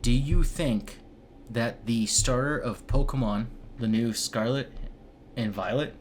Do you think that the starter of Pokemon, the new Scarlet and Violet,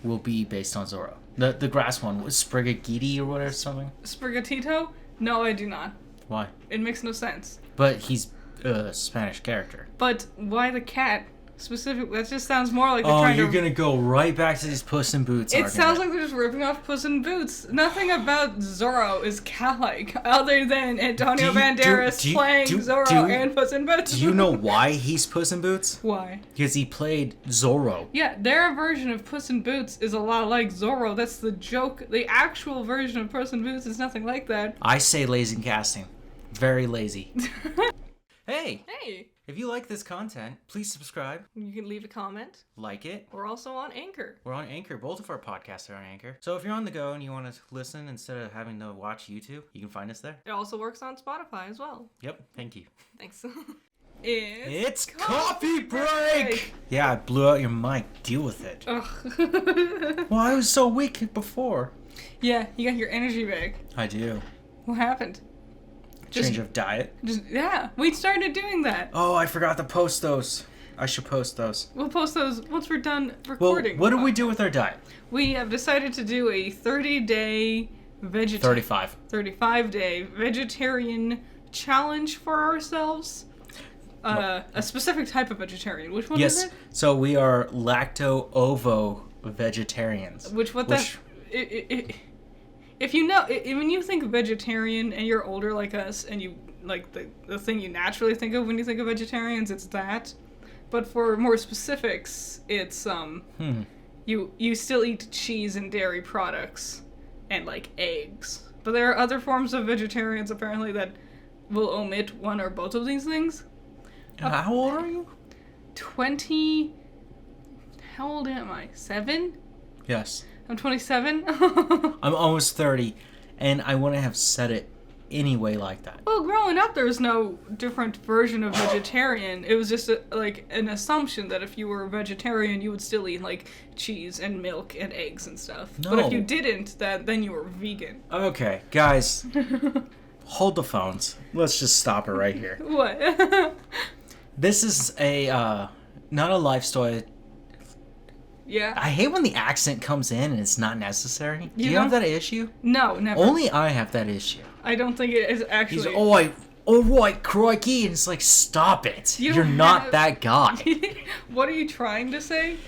will be based on Zoro? The grass one was Sprigatito or whatever something. Sprigatito? No, I do not. Why? It makes no sense. But he's a Spanish character. But why the cat specifically? That just sounds more like they're trying to... Oh, you're gonna go right back to these Puss in Boots argument. It sounds like they're just ripping off Puss in Boots. Nothing about Zorro is cat-like, other than Antonio Banderas playing Zorro and Puss in Boots. Do you know why he's Puss in Boots? Why? Because he played Zorro. Yeah, their version of Puss in Boots is a lot like Zorro. That's the joke. The actual version of Puss in Boots is nothing like that. I say lazy casting. Very lazy. Hey! Hey! If you like this content, please subscribe. You can leave a comment. Like it. We're also on Anchor. We're on Anchor. Both of our podcasts are on Anchor. So if you're on the go and you want to listen instead of having to watch YouTube, you can find us there. It also works on Spotify as well. Yep. Thank you. Thanks. It's coffee break! Yeah, I blew out your mic. Deal with it. Ugh. Well, I was so weak before. Yeah, you got your energy back. I do. What happened? Change of diet. Yeah, we started doing that. Oh, I forgot to post those. I should post those. We'll post those once we're done recording. Well, what do we do with our diet? We have decided to do a 30-day 35-day vegetarian challenge for ourselves. A specific type of vegetarian. Which one is it? Yes. So we are lacto-ovo vegetarians. If you know, when you think vegetarian and you're older like us, and you like the thing you naturally think of when you think of vegetarians, it's that. But for more specifics, it's you still eat cheese and dairy products and like eggs. But there are other forms of vegetarians apparently that will omit one or both of these things. How old are you? 20. How old am I? 7? Yes. I'm 27. I'm almost 30, and I wouldn't have said it anyway like that. Well, growing up, there was no different version of vegetarian. It was just like an assumption that if you were a vegetarian, you would still eat like cheese and milk and eggs and stuff. No. But if you didn't, then you were vegan. Okay, guys, hold the phones. Let's just stop it right here. What? This is not a lifestyle. Yeah. I hate when the accent comes in and it's not necessary. Do you have that issue? No, never. Only I have that issue. I don't think it is actually. He's, oh, right, crikey. And it's like, stop it. You're not that guy. What are you trying to say?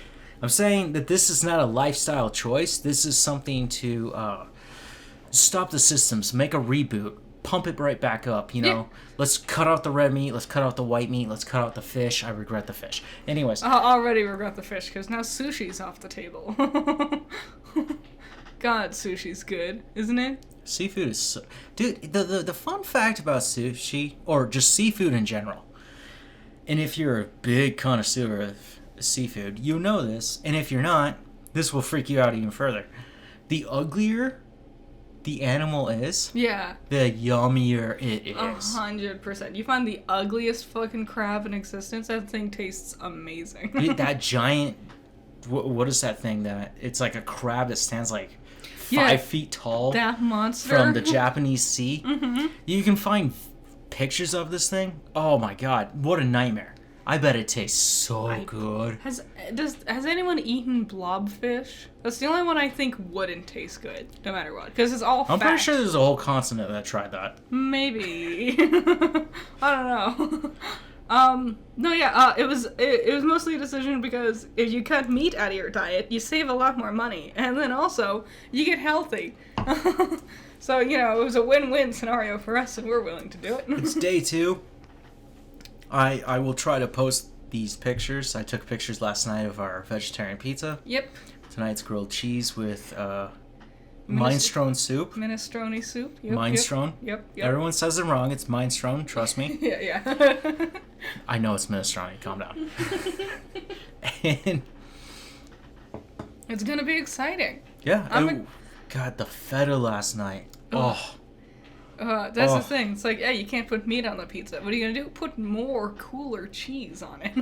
I'm saying that this is not a lifestyle choice. This is something to stop the systems, make a reboot, pump it right back up, you know? Yeah. Let's cut out the red meat, let's cut out the white meat, let's cut out the fish. I regret the fish. Anyways. I already regret the fish, because now sushi's off the table. God, sushi's good, isn't it? Seafood is so... Dude, the fun fact about sushi, or just seafood in general, and if you're a big connoisseur of seafood, you know this, and if you're not, this will freak you out even further. The uglier the animal is, yeah, the yummier it is. 100%. You find the ugliest fucking crab in existence, that thing tastes amazing. That giant, what is that thing that, it's like a crab that stands like 5 feet tall. That monster. From the Japanese sea. Mm-hmm. You can find pictures of this thing. Oh my god, what a nightmare. I bet it tastes so good. Has anyone eaten blobfish? That's the only one I think wouldn't taste good, no matter what, because it's all fat. I'm pretty sure there's a whole continent that tried that. Maybe. I don't know. No, yeah, it was mostly a decision because if you cut meat out of your diet, you save a lot more money, and then also, you get healthy. So, you know, it was a win-win scenario for us, and we're willing to do it. It's day 2. I will try to post these pictures. I took pictures last night of our vegetarian pizza. Yep. Tonight's grilled cheese with minestrone soup. Minestrone soup. Yep, minestrone. Yep. Everyone says it wrong. It's minestrone. Trust me. Yeah. I know it's minestrone. Calm down. And it's gonna be exciting. Yeah. God, the feta last night. Oh. That's the thing. It's like, yeah, you can't put meat on the pizza. What are you gonna do? Put more cooler cheese on it.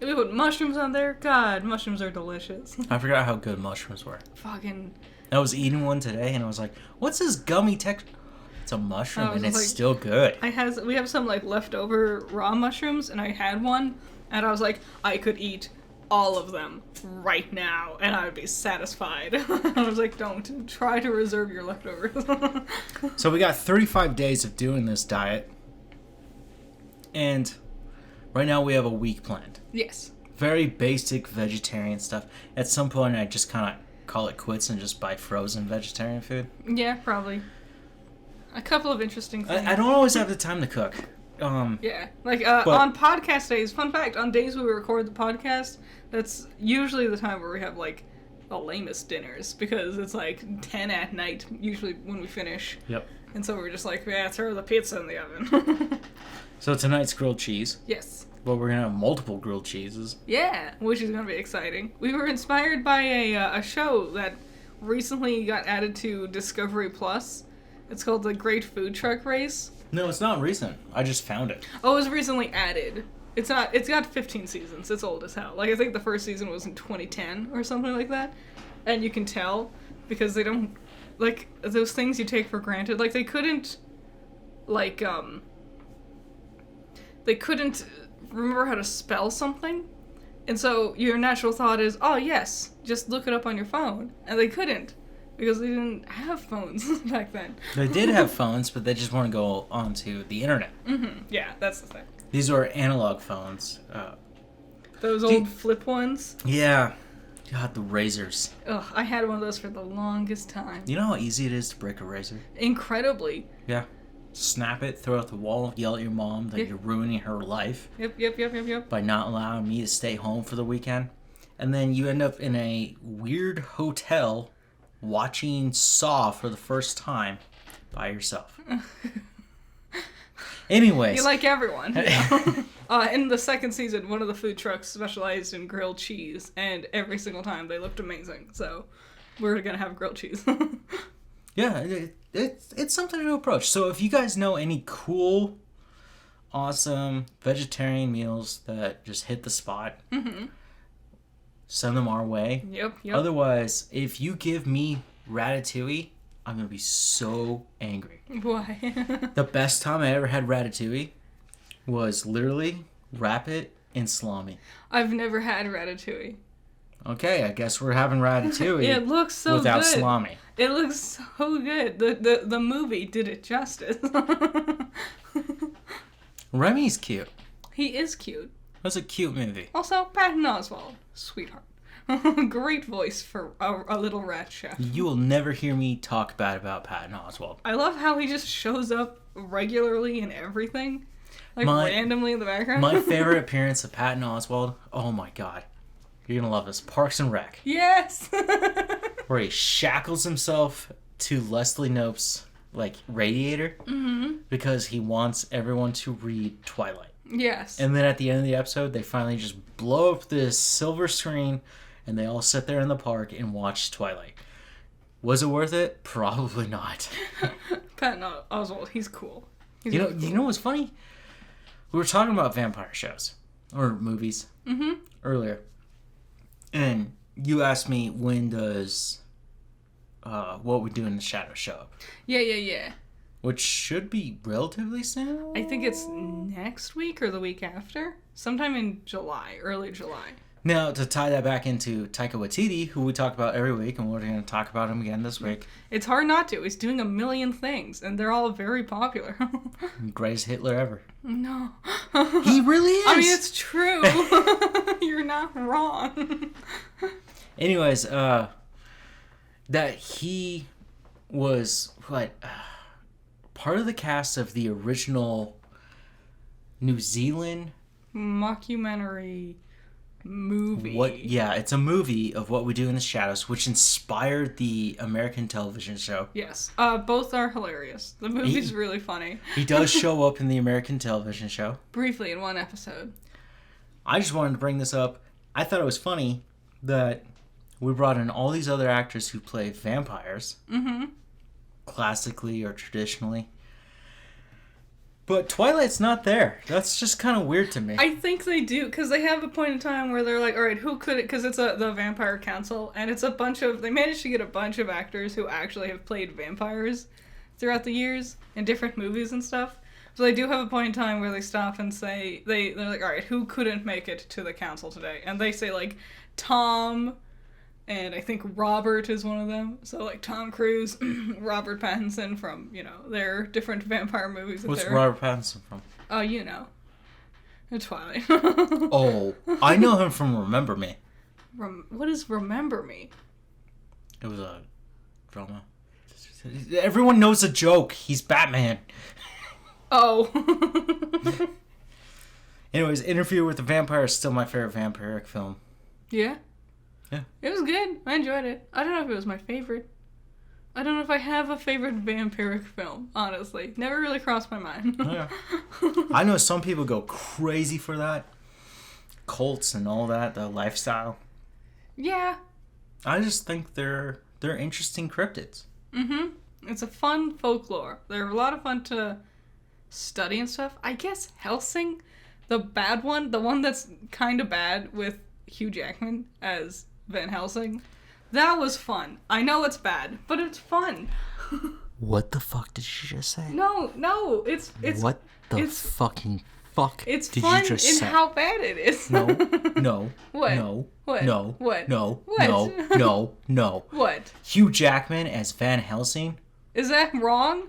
If we put mushrooms on there, God, mushrooms are delicious. I forgot how good mushrooms were. Fucking. I was eating one today, and I was like, "What's this gummy texture?" It's a mushroom, and it's like, still good. We have some, like, leftover raw mushrooms, and I had one, and I was like, I could eat all of them right now, and I would be satisfied. I was like, don't. Try to reserve your leftovers. So we got 35 days of doing this diet, and right now we have a week planned. Yes. Very basic vegetarian stuff. At some point, I just kind of call it quits and just buy frozen vegetarian food. Yeah, probably. A couple of interesting things. I don't always have the time to cook. Yeah. Like, on podcast days, fun fact, on days where we record the podcast, that's usually the time where we have, like, the lamest dinners, because it's, like, 10 at night, usually when we finish. Yep. And so we're just like, yeah, throw the pizza in the oven. So tonight's grilled cheese. Yes. Well, we're going to have multiple grilled cheeses. Yeah, which is going to be exciting. We were inspired by a show that recently got added to Discovery Plus. It's called The Great Food Truck Race. No, it's not recent. I just found it. Oh, it was recently added. It's got 15 seasons. It's old as hell. Like, I think the first season was in 2010 or something like that. And you can tell because they don't, like, those things you take for granted. Like, they couldn't remember how to spell something. And so your natural thought is, oh, yes, just look it up on your phone. And they couldn't because they didn't have phones back then. They did have phones, but they just want to go onto the internet. Mm-hmm. Yeah, that's the thing. These were analog phones. Those old flip ones? Yeah. God, the razors. Ugh, I had one of those for the longest time. You know how easy it is to break a razor? Incredibly. Yeah. Snap it, throw it at the wall, yell at your mom that you're ruining her life. Yep. By not allowing me to stay home for the weekend. And then you end up in a weird hotel watching Saw for the first time by yourself. Anyways. You like everyone. You know? In the second season, one of the food trucks specialized in grilled cheese, and every single time they looked amazing. So we're going to have grilled cheese. Yeah, it's something to approach. So if you guys know any cool, awesome vegetarian meals that just hit the spot, send them our way. Yep. Otherwise, if you give me ratatouille, I'm going to be so angry. Why? The best time I ever had ratatouille was literally wrap it in salami. I've never had ratatouille. Okay, I guess we're having ratatouille. It looks so without good. salami. It looks so good. The movie did it justice. Remy's cute. He is cute. That's a cute movie. Also, Patton Oswalt, sweetheart. Great voice for a little rat chef. You will never hear me talk bad about Patton Oswalt. I love how he just shows up regularly in everything. Like, randomly in the background. My favorite appearance of Patton Oswalt, oh my god. You're gonna love this. Parks and Rec. Yes! Where he shackles himself to Leslie Knope's, like, radiator. Because he wants everyone to read Twilight. Yes. And then at the end of the episode, they finally just blow up this silver screen and they all sit there in the park and watch Twilight. Was it worth it? Probably not. Patton Oswalt, he's cool. You know what's funny? We were talking about vampire shows or movies earlier, and you asked me when does What We Do in the Shadows show up? Yeah. Which should be relatively soon. I think it's next week or the week after, sometime in July, early July. Now, to tie that back into Taika Waititi, who we talk about every week, and we're going to talk about him again this week. It's hard not to. He's doing a million things, and they're all very popular. Greatest Hitler ever. No. He really is. I mean, it's true. You're not wrong. Anyways, that he was, part of the cast of the original New Zealand mockumentary movie. It's a movie of What We Do in the Shadows, which inspired the American television show. Yes. Both are hilarious. The movie's really funny. He does show up in the American television show. Briefly in one episode. I just wanted to bring this up. I thought it was funny that we brought in all these other actors who play vampires. Classically or traditionally. But Twilight's not there. That's just kind of weird to me. I think they do, because they have a point in time where they're like, all right, who could it? Because it's the Vampire Council, and it's they managed to get a bunch of actors who actually have played vampires throughout the years in different movies and stuff. So they do have a point in time where they stop and say, they're like, all right, who couldn't make it to the council today? And they say, like, Tom, and I think Robert is one of them. So, like, Tom Cruise, Robert Pattinson from, their different vampire movies. What's Robert Pattinson from? Oh, Twilight. Oh, I know him from Remember Me. What is Remember Me? It was a drama. Everyone knows a joke. He's Batman. Oh. Anyways, Interview with the Vampire is still my favorite vampiric film. Yeah? Yeah. It was good. I enjoyed it. I don't know if it was my favorite. I don't know if I have a favorite vampiric film, honestly. Never really crossed my mind. Yeah. I know some people go crazy for that. Cults and all that, the lifestyle. Yeah. I just think they're interesting cryptids. Mm-hmm. It's a fun folklore. They're a lot of fun to study and stuff. I guess Helsing, the bad one, the one that's kind of bad with Hugh Jackman as Van Helsing, that was fun. I know it's bad, but it's fun. What the fuck did you just say? No, it's what the fucking fuck it's did fun you just in say? How bad it is. No. What? No. What? No. What? No. What? No. What? Hugh Jackman as Van Helsing? Is that wrong?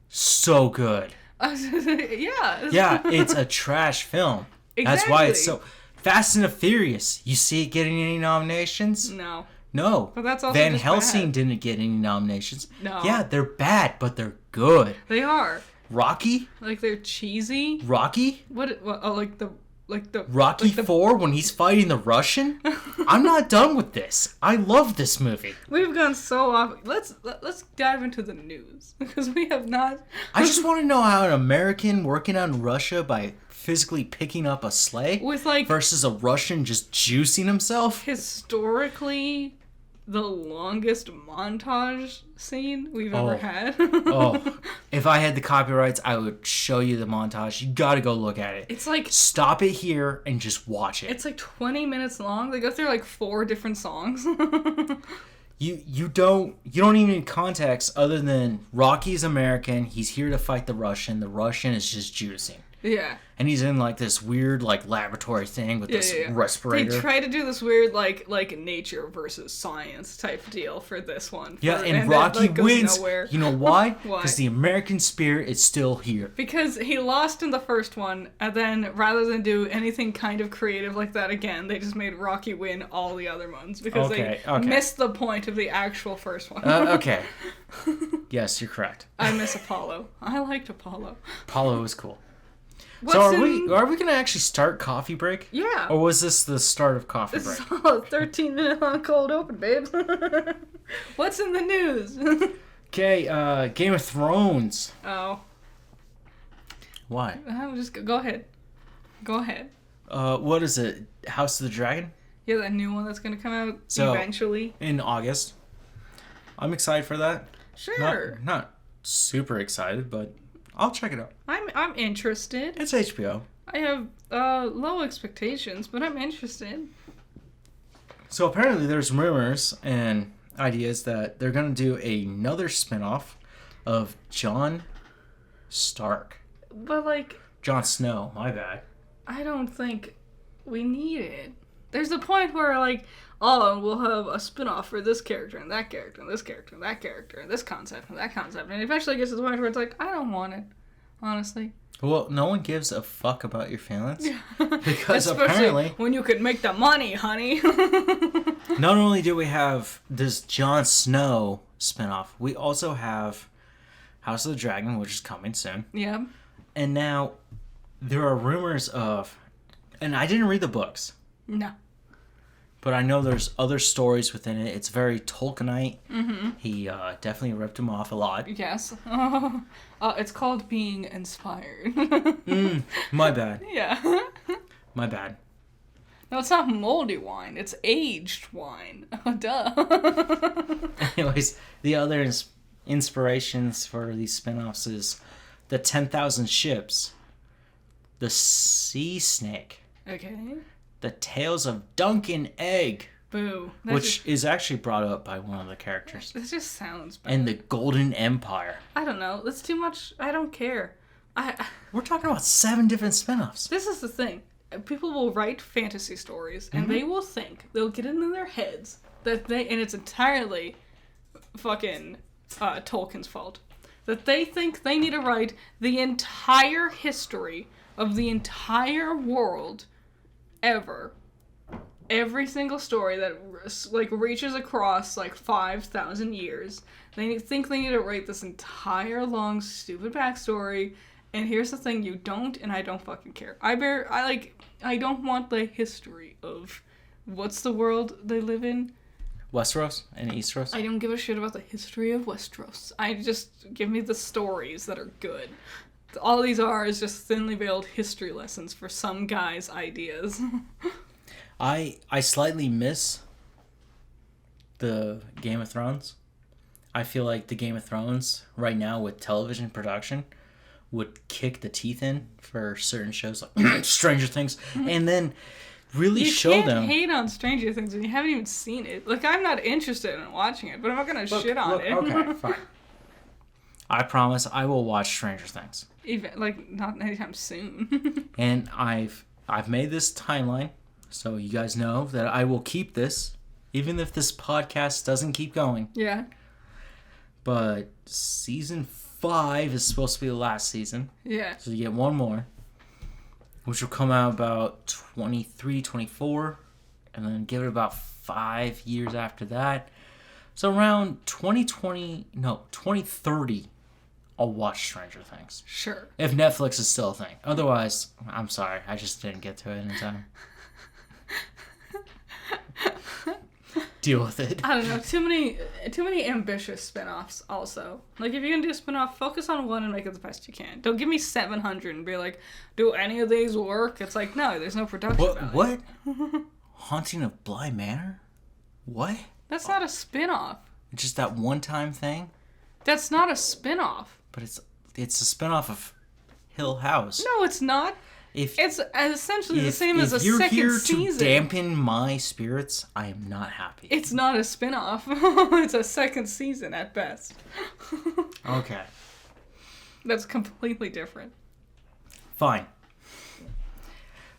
So good. Yeah. Yeah, it's a trash film. Exactly. That's why it's so... Fast and the Furious. You see it getting any nominations? No. But that's also Van just Helsing bad. didn't get any nominations. No. Yeah, they're bad, but they're good. They are. Rocky? Like, they're cheesy. Rocky? What oh, like the Rocky 4 when he's fighting the Russian? I'm not done with this. I love this movie. We've gone so off. Let's dive into the news because we have not. I just want to know how an American working on Russia by physically picking up a sleigh With, like, versus a Russian just juicing himself. Historically, the longest montage scene we've ever had. Oh, if I had the copyrights, I would show you the montage. You gotta go look at it. It's like Stop it here and just watch it. It's like 20 minutes long. They go through like 4 different songs. You don't even need context other than Rocky's American. He's here to fight the Russian. The Russian is just juicing. Yeah. And he's in like this weird like laboratory thing with this respirator. They try to do this weird like nature versus science type deal for this one. Yeah, and Rocky wins. Nowhere. You know why? Why? Because the American spirit is still here. Because he lost in the first one, and then rather than do anything kind of creative like that again, they just made Rocky win all the other ones because they missed the point of the actual first one. Okay. Yes, you're correct. I miss Apollo. I liked Apollo. Apollo was cool. So are we going to actually start coffee break? Yeah. Or was this the start of coffee break? This is all a 13-minute long cold open, babes. What's in the news? Okay, Game of Thrones. Oh. Why? Just go ahead. Go ahead. What is it? House of the Dragon? Yeah, that new one that's going to come out eventually. In August. I'm excited for that. Sure. Not super excited, but I'll check it out. I'm interested. It's HBO. I have low expectations, but I'm interested. So apparently there's rumors and ideas that they're going to do another spin-off of Jon Stark. But like... Jon Snow, my bad. I don't think we need it. There's a point where like, oh, we'll have a spin-off for this character and that character and this character and that character and this concept and that concept. And eventually it gets to the point where it's like, I don't want it, honestly. Well, no one gives a fuck about your feelings. Because especially apparently... when you could make the money, honey. Not only do we have this Jon Snow spinoff, we also have House of the Dragon, which is coming soon. Yeah. And now there are rumors of... And I didn't read the books. No. But I know there's other stories within it. It's very Tolkienite. Mm-hmm. He definitely ripped him off a lot. Yes. It's called being inspired. My bad. Yeah. My bad. No, it's not moldy wine. It's aged wine. Duh. Anyways, the other inspirations for these spin-offs is the 10,000 Ships, the Sea Snake, Okay. the Tales of Dunk and Egg, Boo. Which is actually brought up by one of the characters. This just sounds bad. And the Golden Empire. I don't know. That's too much. I don't care. We're talking about 7 different spin-offs. This is the thing. People will write fantasy stories, and they will think, they'll get it in their heads, and it's entirely fucking Tolkien's fault, that they think they need to write the entire history of the entire world ever. Every single story that, like, reaches across, like, 5,000 years. They think they need to write this entire long, stupid backstory. And here's the thing, you don't, and I don't fucking care. I don't want the history of what's the world they live in? Westeros and Eastros? I don't give a shit about the history of Westeros. I just, give me the stories that are good. All these are is just thinly veiled history lessons for some guy's ideas. I slightly miss the Game of Thrones. I feel like the Game of Thrones, right now with television production, would kick the teeth in for certain shows like Stranger Things, and then really show them. You can't hate on Stranger Things when you haven't even seen it. Like, I'm not interested in watching it, but I'm not gonna shit on it. Okay, fine. I promise I will watch Stranger Things. Even, like, not anytime soon. And I've made this timeline, so you guys know that I will keep this, even if this podcast doesn't keep going. Yeah. But season 5 is supposed to be the last season. Yeah. So you get one more, which will come out about 23, 24, and then give it about 5 years after that. So around 2030, I'll watch Stranger Things. Sure. If Netflix is still a thing. Otherwise, I'm sorry, I just didn't get to it in time. Deal with it. I don't know. Too many ambitious spin-offs also. Like, if you're gonna do a spin-off, focus on one and make it the best you can. Don't give me 700 and be like, do any of these work? It's like, no, there's no production value. What? Haunting of Bly Manor? What? That's not a spin-off. Just that one-time thing? That's not a spin-off. But it's a spin-off of Hill House. No, it's not. It's essentially the same as a second season. If you're here to dampen my spirits, I am not happy. It's not a spin-off. It's a second season at best. Okay. That's completely different. Fine.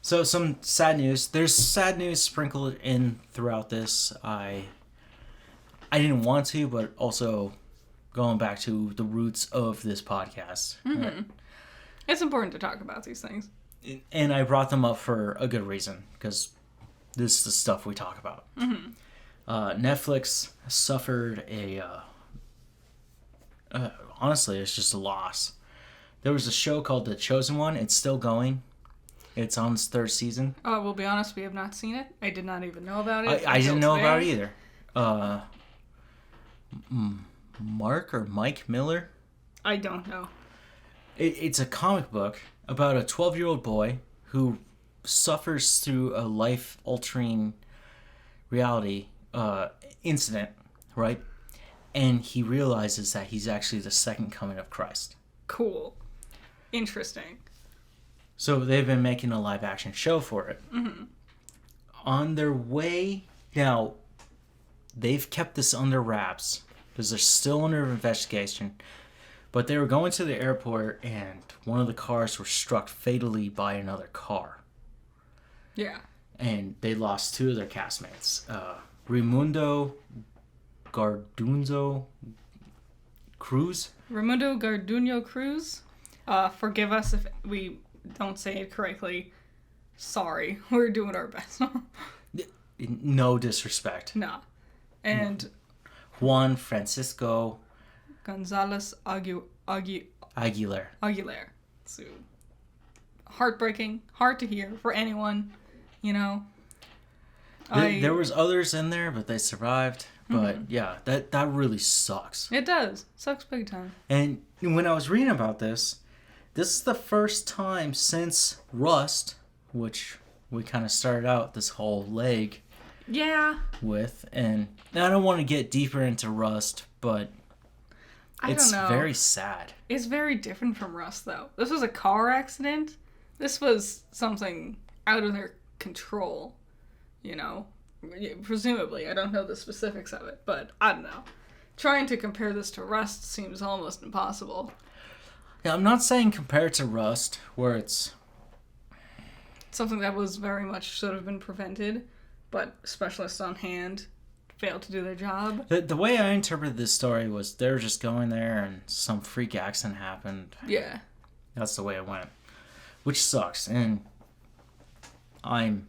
So some sad news. There's sad news sprinkled in throughout this. I didn't want to, but also going back to the roots of this podcast. Mm-hmm. Right? It's important to talk about these things. And I brought them up for a good reason, because this is the stuff we talk about. Mm-hmm. Netflix suffered honestly, it's just a loss. There was a show called The Chosen One. It's still going. It's on its 3rd season. We'll be honest, we have not seen it. I did not even know about it. I didn't know about it either. Mark or Mike Miller? I don't know. It's a comic book about a 12-year-old boy who suffers through a life-altering reality incident, right? And he realizes that he's actually the second coming of Christ. Cool. Interesting. So they've been making a live-action show for it. Mm-hmm. On their way... Now, they've kept this under wraps because they're still under investigation. But they were going to the airport, and one of the cars was struck fatally by another car. Yeah. And they lost 2 of their castmates. Raimundo Garduño Cruz. Raimundo Garduño Cruz. Forgive us if we don't say it correctly. Sorry. We're doing our best. No disrespect. Nah. And Juan Francisco Gonzalez Aguilar. So, heartbreaking, hard to hear for anyone, you know. There was others in there, but they survived. But yeah, that really sucks. It does. Sucks big time. And when I was reading about this is the first time since Rust, which we kind of started out this whole leg with. And I don't want to get deeper into Rust, but it's very sad. It's very different from Rust, though. This was a car accident. This was something out of their control, you know? Presumably, I don't know the specifics of it, but I don't know. Trying to compare this to Rust seems almost impossible. Yeah, I'm not saying compare it to Rust, where it's Something that was very much should have been prevented, but specialists on hand failed to do their job. The way I interpreted this story was they were just going there and some freak accident happened. Yeah. That's the way it went, which sucks. And I'm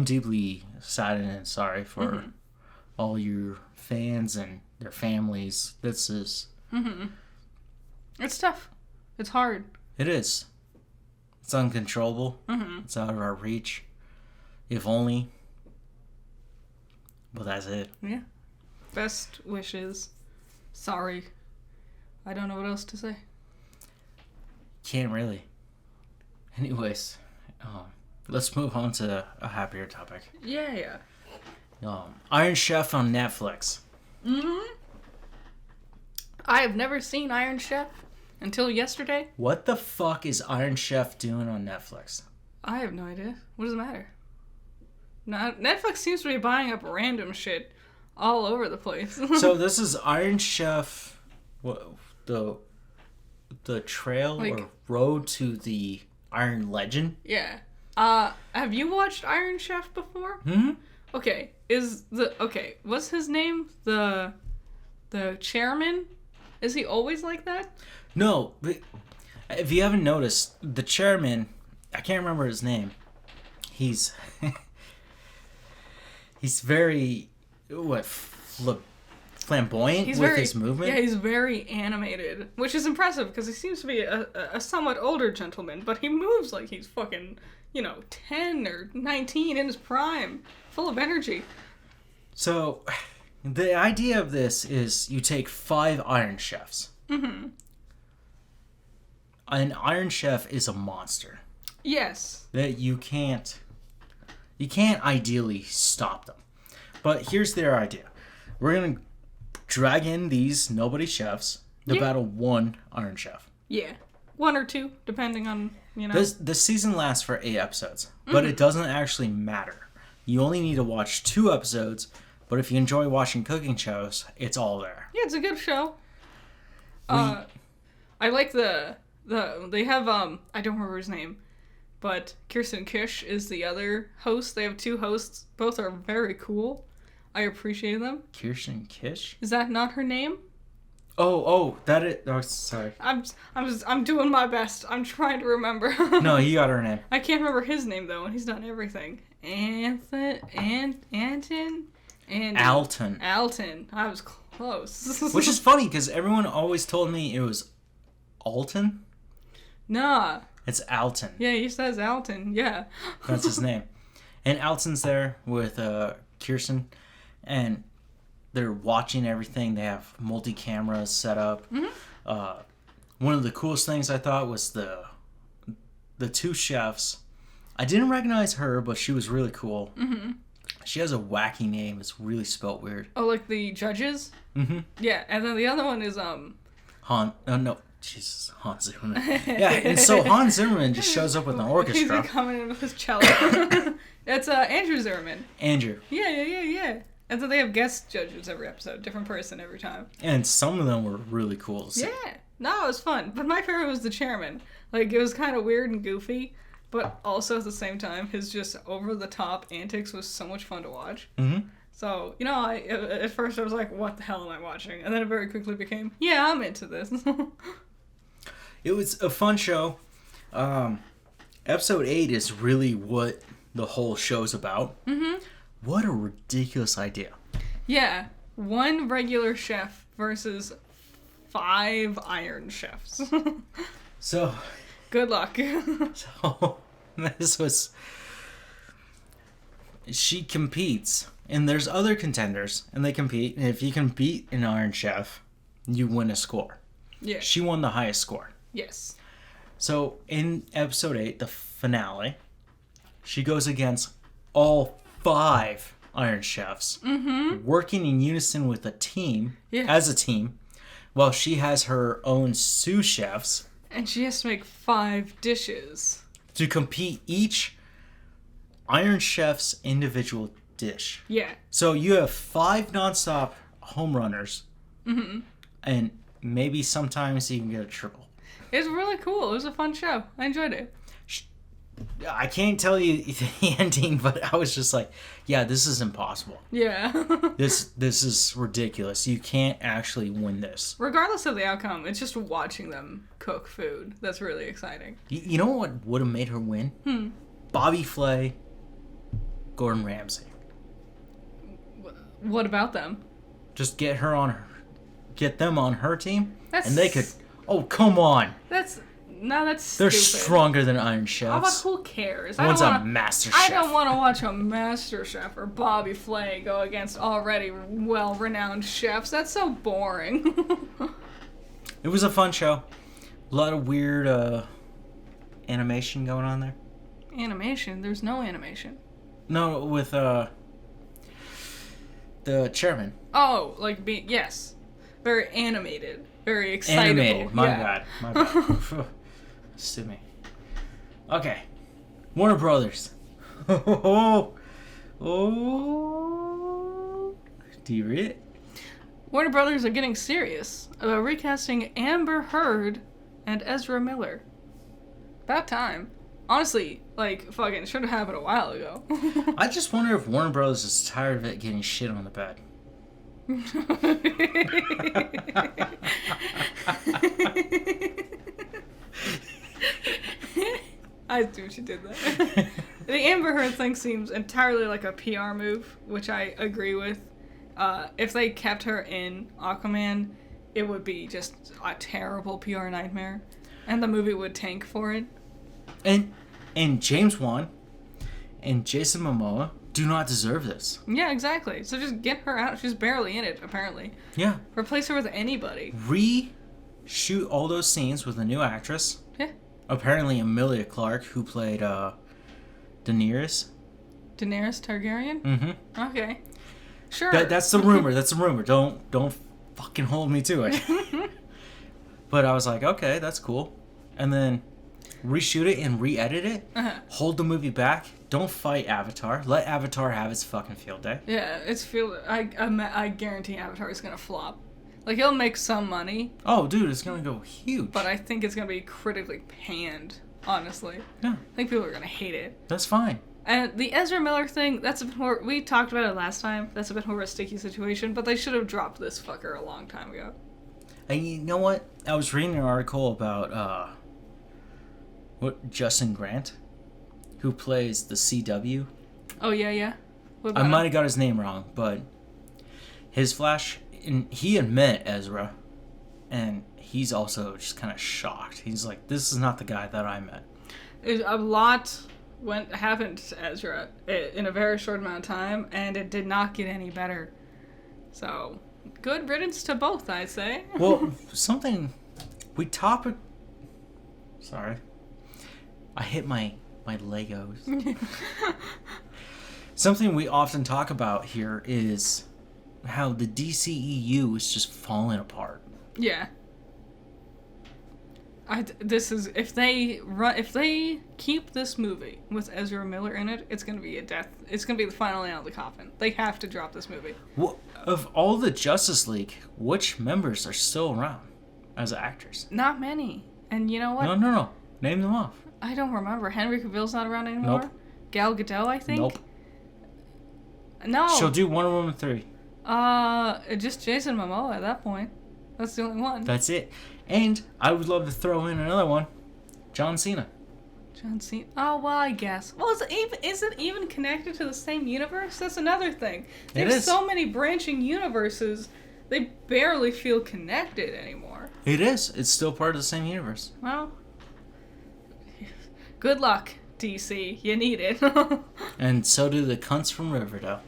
deeply saddened and sorry for all your fans and their families. This is... It's tough. It's hard. It is. It's uncontrollable. It's out of our reach. If only. But that's it. Yeah. Best wishes. Sorry. I don't know what else to say. Can't really. Anyways, let's move on to a happier topic. Yeah. Iron Chef on Netflix. I have never seen Iron Chef until yesterday. What the fuck is Iron Chef doing on Netflix? I have no idea. What does it matter? Netflix seems to be buying up random shit all over the place. So this is Iron Chef, what, the trail or road to the Iron Legend? Yeah. Have you watched Iron Chef before? Okay. What's his name? The chairman? Is he always like that? No, but if you haven't noticed, the chairman, I can't remember his name. He's he's very flamboyant his movement. Yeah, he's very animated, which is impressive because he seems to be a somewhat older gentleman, but he moves like he's fucking, 10 or 19 in his prime, full of energy. So, the idea of this is you take 5 Iron Chefs. An Iron Chef is a monster. Yes. That you can't ideally stop them. But here's their idea. We're going to drag in these nobody chefs to battle one Iron Chef. Yeah. 1 or 2, depending on, The season lasts for 8 episodes, but it doesn't actually matter. You only need to watch 2 episodes, but if you enjoy watching cooking shows, it's all there. Yeah, it's a good show. I like they have, I don't remember his name, but Kirsten Kish is the other host. They have 2 hosts. Both are very cool. I appreciate them. Kirsten Kish? Is that not her name? Oh, that is... Oh, sorry. I'm doing my best. I'm trying to remember. No, you got her name. I can't remember his name, though, and he's done everything. Alton. I was close. Which is funny, because everyone always told me it was Alton. Nah. It's Alton. Yeah, he says Alton. Yeah. That's his name. And Alton's there with Kirsten, and they're watching everything. They have multi-cameras set up. One of the coolest things I thought was the 2 chefs. I didn't recognize her, but she was really cool. She has a wacky name. It's really spelt weird. Oh, like the judges? Yeah, and then the other one is Jesus, Hans Zimmerman. Yeah, and so Hans Zimmerman just shows up with an orchestra. He's like coming in with his cello. That's Andrew Zimmerman. Andrew. Yeah. And so they have guest judges every episode, different person every time. And some of them were really cool to see. Yeah. No, it was fun. But my favorite was the chairman. Like, it was kind of weird and goofy, but also at the same time, his just over-the-top antics was so much fun to watch. So, at first I was like, what the hell am I watching? And then it very quickly became, yeah, I'm into this. It was a fun show. Episode 8 is really what the whole show's about. What a ridiculous idea. Yeah. 1 regular chef versus 5 Iron Chefs. So... Good luck. So, this was... She competes, and there's other contenders, and they compete, and if you can beat an Iron Chef, you win a score. Yeah. She won the highest score. Yes. So, in episode 8, the finale, she goes against all 5 Iron Chefs, working in unison with a team, as a team, while she has her own sous chefs. And she has to make 5 dishes. To compete each Iron Chef's individual dish. Yeah. So you have 5 nonstop home runners, and maybe sometimes you can get a triple. It's really cool. It was a fun show. I enjoyed it. I can't tell you the ending, but I was just like, yeah, this is impossible. Yeah. This is ridiculous. You can't actually win this. Regardless of the outcome, it's just watching them cook food that's really exciting. You know what would have made her win? Bobby Flay, Gordon Ramsay. What about them? Just get them on her team, That's... and they could. Oh, come on! That's They're stupid. stronger than Iron Chefs. How about who cares? One's a master chef. I don't want to watch a master chef or Bobby Flay go against already well-renowned chefs. That's so boring. It was a fun show. A lot of weird animation going on there. Animation? There's no animation. No, with the chairman. Oh, like yes. Very animated. Very excitable. Animated. My bad. Sue me. Okay. Warner Brothers. Oh. Do you read it? Warner Brothers are getting serious about recasting Amber Heard and Ezra Miller. About time. Honestly, like, fucking should have happened a while ago. I just wonder if Warner Brothers is tired of it getting shit on the bed. I see what you did there. The Amber Heard thing seems entirely like a PR move, which I agree with. If they kept her in Aquaman, it would be just a terrible PR nightmare, and the movie would tank for it. And James Wan and Jason Momoa do not deserve this. Yeah, exactly. So just get her out. She's barely in it, apparently. Yeah. Replace her with anybody. Reshoot all those scenes with a new actress. Yeah. Apparently Emilia Clarke, who played Daenerys. Daenerys Targaryen? Mm-hmm. Okay. Sure. That's the rumor. That's the rumor. Don't fucking hold me to it. But I was like, okay, that's cool. And then reshoot it and re-edit it. Hold the movie back. Don't fight Avatar. Let Avatar have its fucking field day. Yeah, I guarantee Avatar is gonna flop. Like, it'll make some money. Oh, dude, it's gonna go huge. But I think it's gonna be critically panned, honestly. Yeah. I think people are gonna hate it. That's fine. And the Ezra Miller thing, that's a bit more... We talked about it last time. That's a bit more of a sticky situation, but they should have dropped this fucker a long time ago. And you know what? I was reading an article about, Justin Grant, who plays the CW. Oh, yeah? What I about might him? have got his name wrong, but his Flash, and he had met Ezra, and he's also just kind of shocked. He's like, this is not the guy that I met. A lot happened to Ezra in a very short amount of time, and it did not get any better. So, good riddance to both, I'd say. Well, something Sorry. I hit my Legos. Something we often talk about here is how the DCEU is just falling apart. Yeah. If they keep this movie with Ezra Miller in it, it's gonna be it's gonna be the final nail in the coffin. They have to drop this movie. Well, of all the Justice League, which members are still around as actors? Not many. And you know what? No. Name them off. I don't remember. Henry Cavill's not around anymore. Nope. Gal Gadot, I think. Nope. No. She'll do Wonder Woman 3. Just Jason Momoa at that point. That's the only one. That's it. And I would love to throw in another one. John Cena. John Cena. Oh, well, I guess. Well, is it even connected to the same universe? That's another thing. There's so many branching universes, they barely feel connected anymore. It is. It's still part of the same universe. Well, good luck, DC. You need it. And so do the cunts from Riverdale.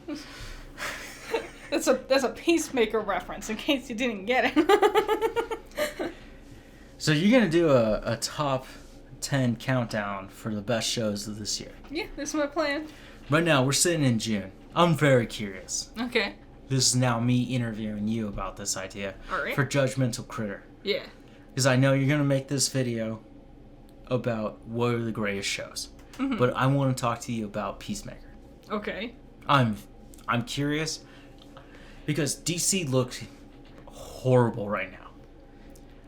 That's a Peacemaker reference, in case you didn't get it. So you're going to do a top 10 countdown for the best shows of this year. Yeah, this is my plan. Right now, we're sitting in June. I'm very curious. Okay. This is now me interviewing you about this idea. All right. For Judgmental Critter. Yeah. Because I know you're going to make this video about what are the greatest shows. Mm-hmm. But I want to talk to you about Peacemaker. Okay. I'm I'm curious because DC looks horrible right now,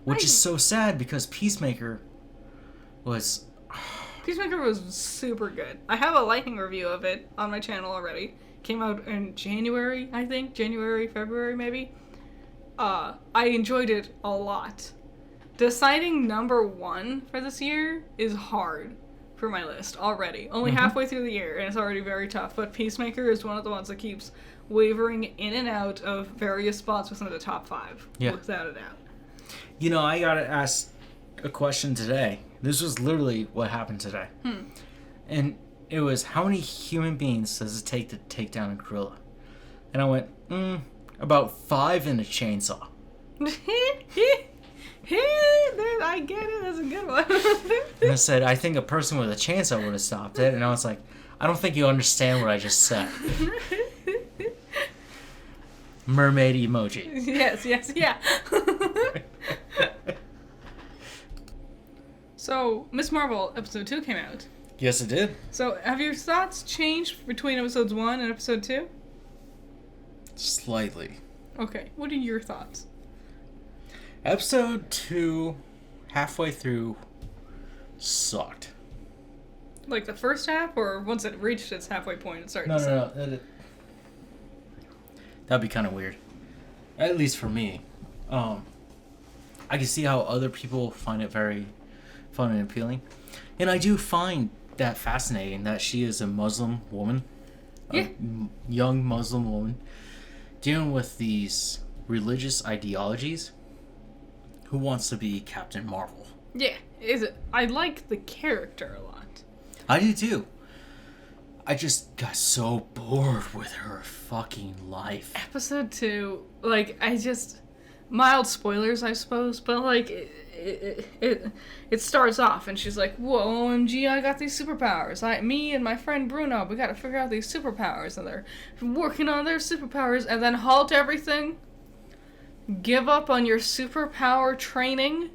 which is so sad because Peacemaker was super good. I have a lightning review of it on my channel already. Came out in January, I think. January, February, maybe. I enjoyed it a lot. Deciding number 1 for this year is hard for my list already. Only halfway through the year, and it's already very tough. But Peacemaker is one of the ones that keeps wavering in and out of various spots within the top 5. Yeah. Without a doubt. You know, I got asked a question today. This was literally what happened today. And it was, how many human beings does it take to take down a gorilla? And I went, about 5 in a chainsaw. I get it. That's a good one. And I said, I think a person with a chainsaw would have stopped it. And I was like, I don't think you understand what I just said. Mermaid emoji. Yes, yeah. So, Ms.Marvel episode 2 came out. Yes, it did. So, have your thoughts changed between episodes 1 and episode 2? Slightly. Okay, what are your thoughts? Episode 2, halfway through, sucked. Like the first half, or once it reached its halfway point, it started to suck? No. That'd be kind of weird. At least for me. I can see how other people find it very fun and appealing. And I do find that fascinating that she is a Muslim woman. Yeah. A young Muslim woman. Dealing with these religious ideologies. Who wants to be Captain Marvel? Yeah, I like the character a lot. I do too. I just got so bored with her fucking life. Episode 2, like, mild spoilers, I suppose, but, like, it starts off, and she's like, whoa, OMG, I got these superpowers. Me and my friend Bruno, we gotta figure out these superpowers, and they're working on their superpowers, and then halt everything. Give up on your superpower training,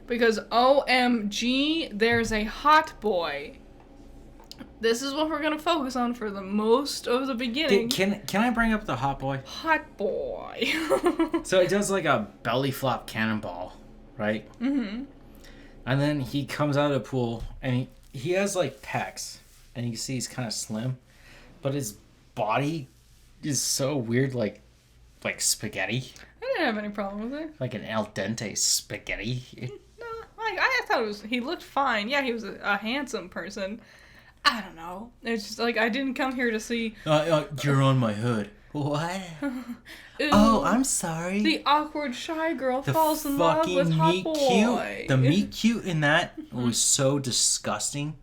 because OMG, there's a hot boy. This is what we're gonna focus on for the most of the beginning. Can I bring up the hot boy? Hot boy. So he does like a belly flop cannonball, right? Mm-hmm. And then he comes out of the pool and he has like pecs, and you can see he's kind of slim, but his body is so weird, like spaghetti. I didn't have any problem with it. Like an al dente spaghetti. No, I thought he looked fine. Yeah, he was a handsome person. I don't know. It's just like, I didn't come here to see... You're on my hood. What? Ooh, oh, I'm sorry. The awkward shy girl falls in love with hot boy. Cute. The meet cute in that was so disgusting.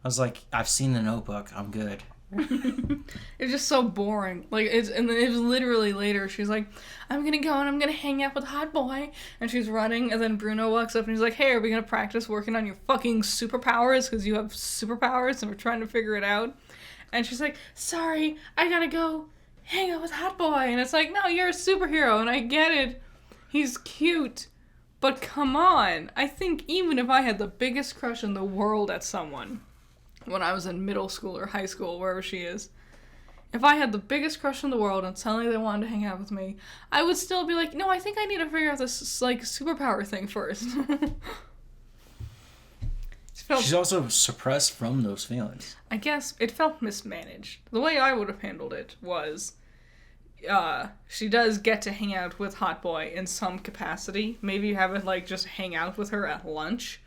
I was like, I've seen The Notebook. I'm good. It's just so boring. Like, and then it was literally later. She's like, I'm gonna go and I'm gonna hang out with hot boy. And she's running, and then Bruno walks up and he's like, hey, are we gonna practice working on your fucking superpowers? Because you have superpowers and we're trying to figure it out. And she's like, sorry, I gotta go hang out with hot boy. And it's like, no, you're a superhero, and I get it. He's cute. But come on. I think even if I had the biggest crush in the world at someone, when I was in middle school or high school, wherever she is, if I had the biggest crush in the world and suddenly they wanted to hang out with me, I would still be like, no, I think I need to figure out this, like, superpower thing first. She's also suppressed from those feelings. I guess it felt mismanaged. The way I would have handled it was, she does get to hang out with hot boy in some capacity. Maybe you have it, like, just hang out with her at lunch.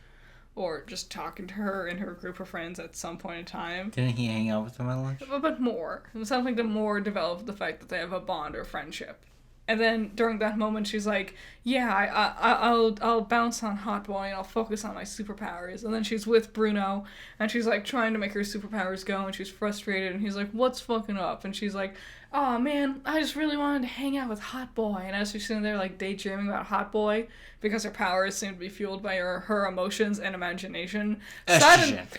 Or just talking to her and her group of friends at some point in time. Didn't he hang out with them at lunch? But more. Something to more develop the fact that they have a bond or friendship. And then during that moment, she's like, yeah, I'll bounce on hot boy and I'll focus on my superpowers. And then she's with Bruno and she's like trying to make her superpowers go and she's frustrated and he's like, what's fucking up? And she's like, oh man, I just really wanted to hang out with hot boy. And as she's sitting there like daydreaming about hot boy, because her powers seem to be fueled by her emotions and imagination,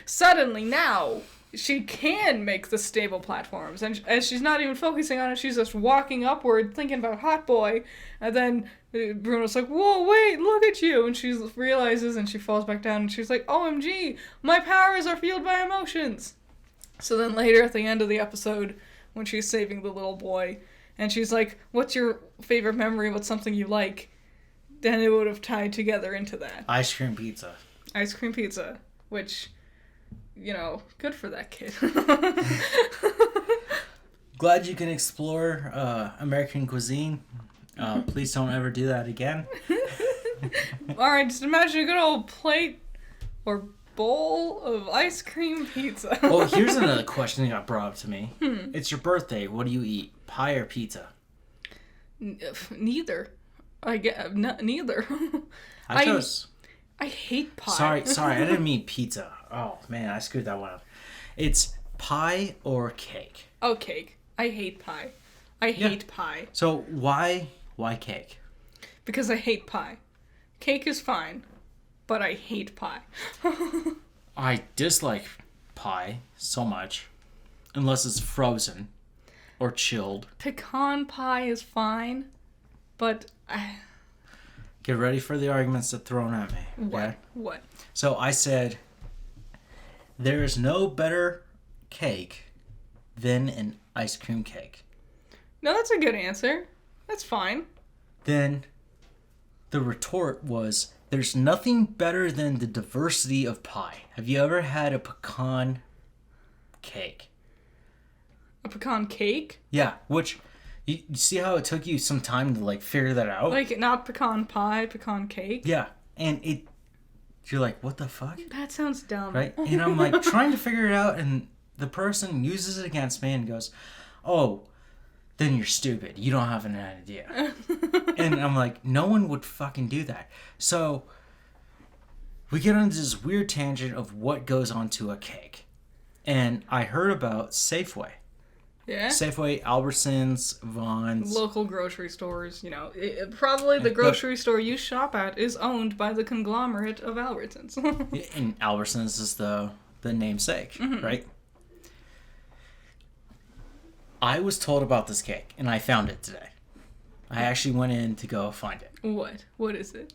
suddenly now she can make the stable platforms, and as she's not even focusing on it, she's just walking upward thinking about hot boy, and then Bruno's like, whoa, wait, look at you, and she realizes and she falls back down and she's like, OMG, my powers are fueled by emotions. So then later at the end of the episode, when she's saving the little boy, and she's like, "What's your favorite memory? What's something you like?" Then it would have tied together into that. Ice cream pizza. Ice cream pizza, which, good for that kid. Glad you can explore American cuisine. Please don't ever do that again. Alright, just imagine a good old plate or bowl of ice cream pizza. Oh, here's another question that got brought up to me. It's your birthday. What do you eat? Pie or pizza? Neither. I get neither. I chose. I hate pie. Sorry, I didn't mean pizza. Oh man, I screwed that one up. It's pie or cake. Oh, cake. I hate pie. I hate pie. So why cake? Because I hate pie. Cake is fine, but I hate pie. I dislike pie so much, unless it's frozen or chilled. Pecan pie is fine, but Get ready for the arguments that thrown at me. Okay? What? So I said, there is no better cake than an ice cream cake. No, that's a good answer. That's fine. Then the retort was, there's nothing better than the diversity of pie. Have you ever had a pecan cake? A pecan cake? Yeah, which, you see how it took you some time to, figure that out? Like, not pecan pie, pecan cake? Yeah, and you're like, what the fuck? That sounds dumb. Right? And I'm, trying to figure it out, and the person uses it against me and goes, oh, then you're stupid. You don't have an idea. And I'm like, no one would fucking do that. So we get on this weird tangent of what goes onto a cake. And I heard about Safeway. Yeah? Safeway, Albertsons, Vons. Local grocery stores, probably the grocery store you shop at is owned by the conglomerate of Albertsons. And Albertsons is the namesake, right? I was told about this cake, and I found it today. I actually went in to go find it. What? What is it?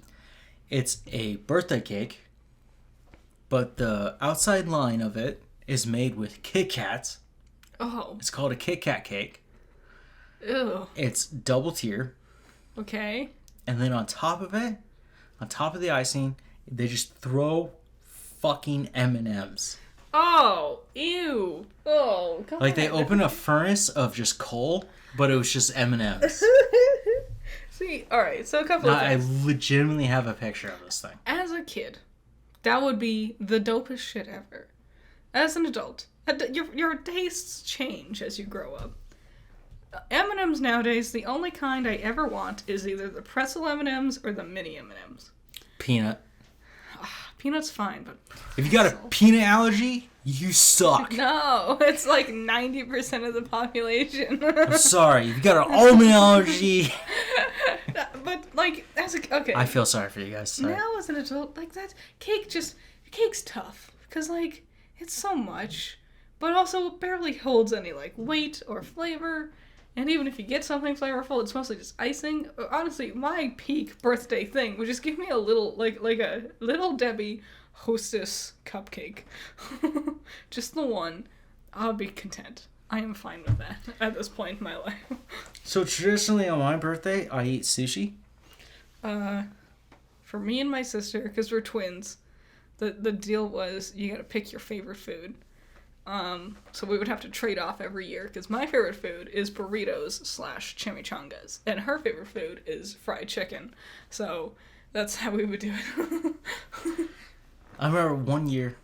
It's a birthday cake, but the outside line of it is made with Kit Kats. Oh. It's called a Kit Kat cake. Ew. It's double tier. Okay. And then on top of it, on top of the icing, they just throw fucking M&Ms. Oh, ew. Oh, God. Like they open a furnace of just coal, but it was just M&Ms. See, alright, so a couple of I things. legitimately have a picture of this thing. As a kid, that would be the dopest shit ever. As an adult, your tastes change as you grow up. M&Ms nowadays, the only kind I ever want is either the pretzel M&Ms or the mini M&Ms. Peanut. Peanut's fine, but If you got a peanut allergy, you suck. no, it's like 90% of the population. I'm sorry. If you got an almond allergy. But okay. I feel sorry for you guys. Sorry. Now as an adult, that cake's tough because it's so much, but also it barely holds any weight or flavor. And even if you get something flavorful, it's mostly just icing. Honestly, my peak birthday thing would just give me a little, like a Little Debbie Hostess cupcake. Just the one. I'll be content. I am fine with that at this point in my life. So traditionally on my birthday, I eat sushi. For me and my sister, because we're twins, the deal was you gotta pick your favorite food. So we would have to trade off every year because my favorite food is burritos / chimichangas, and her favorite food is fried chicken. So that's how we would do it. I remember one year,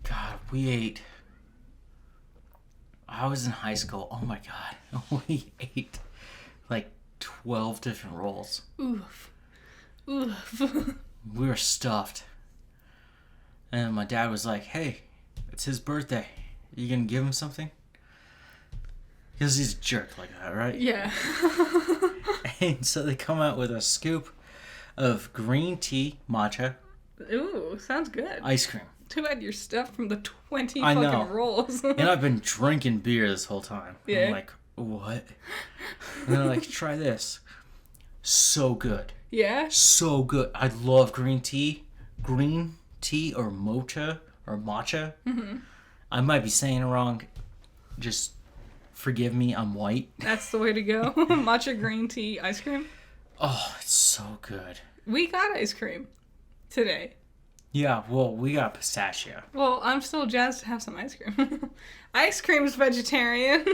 God, we ate. I was in high school. Oh my God, we ate 12 different rolls. Oof. Oof. We were stuffed, and my dad was like, "Hey, it's his birthday. You gonna give him something?" Because he's a jerk like that, right? Yeah. And so they come out with a scoop of green tea matcha Ooh, sounds good. ice cream. Too bad you're stuffed from the 20 I know. fucking rolls. And I've been drinking beer this whole time. Yeah. I'm like, what? And they're like, try this. So good. Yeah? So good. I love green tea. Green tea or mocha or matcha. Mm-hmm. I might be saying it wrong. Just Forgive me, I'm white. That's the way to go. Matcha green tea ice cream. Oh, it's so good. We got ice cream today. Yeah, well, we got pistachio. Well, I'm still jazzed to have some ice cream. Ice cream's vegetarian.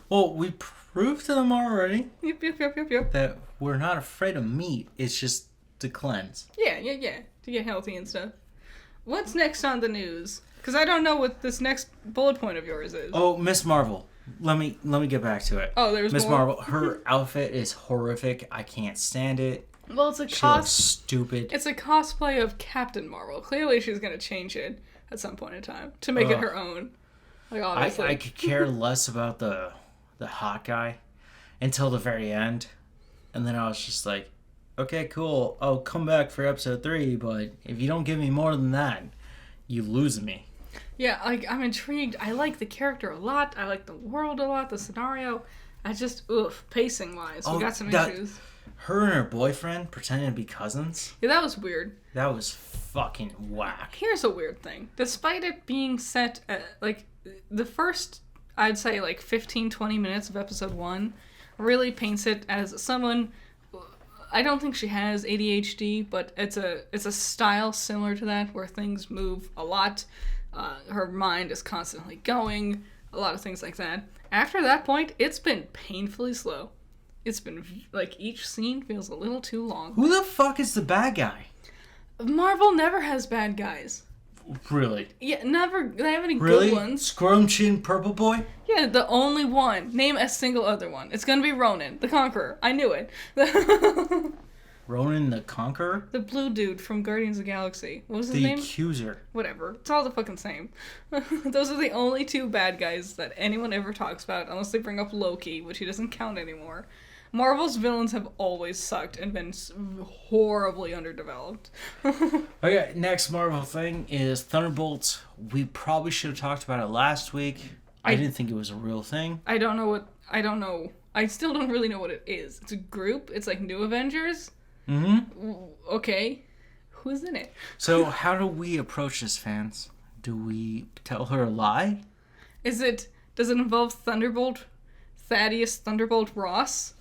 Well, we proved to them already Yep. that we're not afraid of meat. It's just to cleanse. Yeah. To get healthy and stuff. What's next on the news? Because I don't know what this next bullet point of yours is. Oh, Ms. Marvel. Let me get back to it. Oh, there's Ms. more? Marvel. Her outfit is horrific. I can't stand it. Well, it's a She looks stupid. It's a cosplay of Captain Marvel. Clearly, she's gonna change it at some point in time to make it her own. Like obviously, I could care less about the hot guy until the very end, and then I was just like, okay, cool. I'll come back for episode 3, but if you don't give me more than that, you lose me. Yeah, like I'm intrigued. I like the character a lot. I like the world a lot. The scenario. I just pacing wise, we got some issues. Her and her boyfriend pretending to be cousins. Yeah, that was weird. That was fucking whack. Here's a weird thing. Despite it being set at, like, the first, I'd say, like, 15-20 minutes of episode 1 really paints it as someone, I don't think she has ADHD, but it's a style similar to that, where things move a lot. Her mind is constantly going, a lot of things like that. After that point, it's been painfully slow. It's been, like, each scene feels a little too long. Who the fuck is the bad guy? Marvel never has bad guys. Really? Yeah, never. They have any Really? good ones. Squirm Chin Purple Boy? Yeah, the only one. Name a single other one. It's gonna be Ronan, the Conqueror. I knew it. Ronan the Conqueror? The blue dude from Guardians of the Galaxy. What was his The name? Accuser. Whatever. It's all the fucking same. Those are the only 2 bad guys that anyone ever talks about, unless they bring up Loki, which he doesn't count anymore. Marvel's villains have always sucked and been horribly underdeveloped. Okay, next Marvel thing is Thunderbolts. We probably should have talked about it last week. I didn't think it was a real thing. I don't know. I still don't really know what it is. It's a group. It's like New Avengers. Mm-hmm. Okay. Who's in it? So how do we approach this, fans? Do we tell her a lie? Does it involve Thunderbolt? Thaddeus Thunderbolt Ross?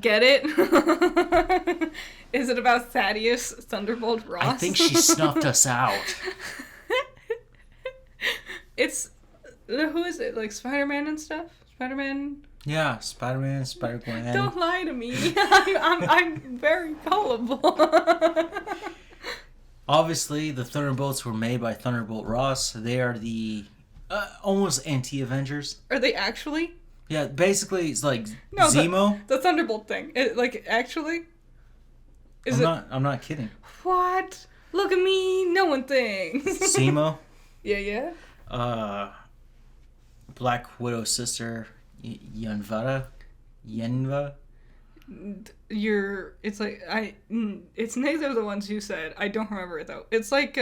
Get it? Is it about Thaddeus Thunderbolt Ross? I think she snuffed us out. It's... Who is it? Like Spider-Man and stuff? Spider-Man? Yeah, Spider-Man, Spider-Gwen. Don't lie to me. I'm very gullible. Obviously, the Thunderbolts were made by Thunderbolt Ross. They are the almost anti-Avengers. Are they actually? Yeah, basically it's like No, Zemo. The Thunderbolt thing. Actually? I'm not kidding. What? Look at me knowing things. Zemo. Yeah. Black Widow's sister, Yenva. It's neither of the ones you said. I don't remember it though. It's like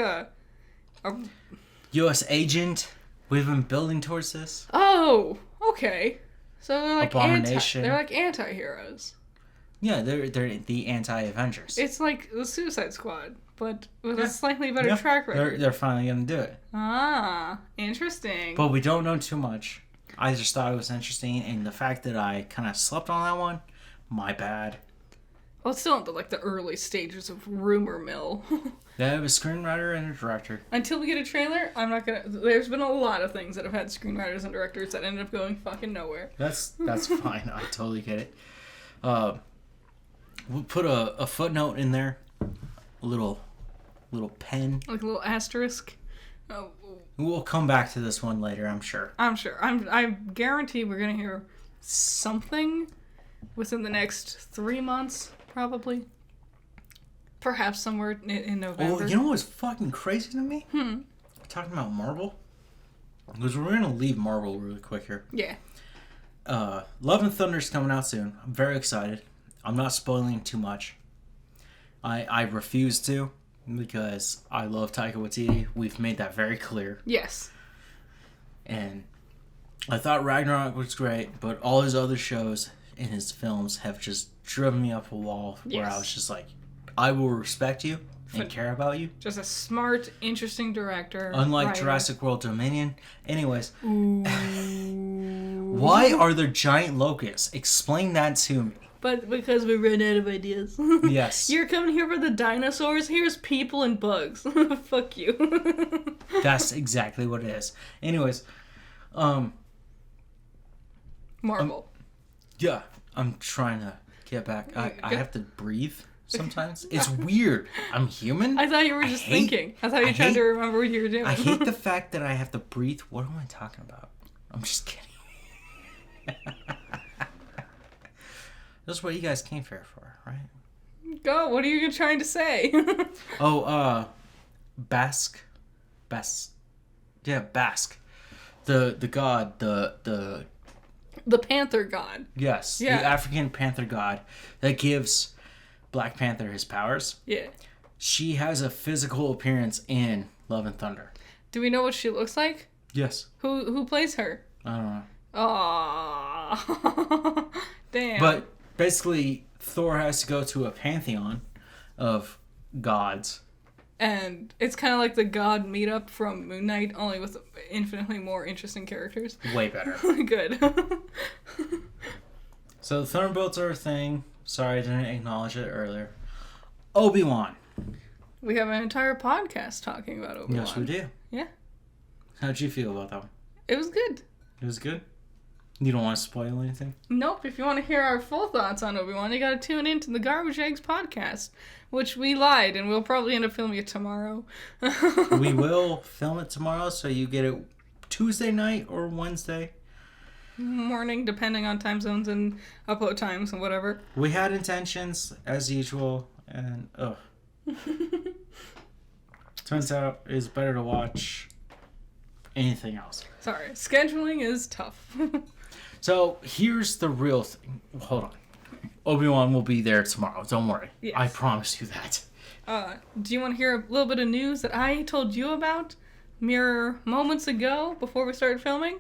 U.S. agent. We've been building towards this. Oh, okay. So they're like Abomination. they're like anti-heroes. Yeah, they're the anti-Avengers. It's like the Suicide Squad, but with a slightly better track record. They're finally gonna do it. Ah, interesting. But we don't know too much. I just thought it was interesting, and the fact that I kind of slept on that one, my bad. Well, it's still in the early stages of rumor mill. They have a screenwriter and a director. Until we get a trailer, I'm not gonna. There's been a lot of things that have had screenwriters and directors that ended up going fucking nowhere. That's fine. I totally get it. We'll put a footnote in there, a little pen. Like a little asterisk. Oh, We'll come back to this one later, I'm sure. I'm sure. I guarantee we're gonna hear something within the next 3 months, probably. Perhaps somewhere in November. Oh, you know what's fucking crazy to me? Talking about Marvel. Because we're gonna leave Marvel really quick here. Yeah. Love and Thunder's coming out soon. I'm very excited. I'm not spoiling too much. I refuse to, because I love Taika Waititi. We've made that very clear. Yes. And I thought Ragnarok was great, but all his other shows and his films have just driven me up a wall where I was just like, I will respect you and care about you. Just a smart, interesting director. Unlike writer. Jurassic World Dominion. Anyways. Ooh. Why are there giant locusts? Explain that to me. But because we ran out of ideas. Yes. You're coming here for the dinosaurs? Here's people and bugs. Fuck you. That's exactly what it is. Anyways, Marvel. yeah, I'm trying to get back. I have to breathe sometimes. It's weird. I'm human. I thought you were just thinking. I thought you were trying to remember what you were doing. I hate the fact that I have to breathe. What am I talking about? I'm just kidding. That's what you guys came here for, right? Go. What are you trying to say? Basque. Yeah, Basque. The god, the Panther God. yes, Yeah. the African panther god that gives Black Panther his powers. Yeah. She has a physical appearance in Love and Thunder. Do we know what she looks like? Yes. Who plays her? I don't know. Aww. Damn. But basically, Thor has to go to a pantheon of gods. And it's kind of like the God meetup from Moon Knight, only with infinitely more interesting characters. Way better. Good. So Thunderbolts are a thing. Sorry I didn't acknowledge it earlier. Obi-Wan. We have an entire podcast talking about Obi-Wan. Yes, we do. Yeah. How'd you feel about that one? It was good. It was good? You don't want to spoil anything? Nope. If you want to hear our full thoughts on Obi-Wan, you gotta tune into the Garbage Eggs podcast, which we lied, and we'll probably end up filming it tomorrow. We will film it tomorrow, so you get it Tuesday night or Wednesday. Morning, depending on time zones and upload times and whatever. We had intentions, as usual, and turns out it's better to watch anything else. Sorry, scheduling is tough. So here's the real thing. Hold on. Obi-Wan will be there tomorrow. Don't worry. Yes. I promise you that. Do you want to hear a little bit of news that I told you about mere moments ago before we started filming?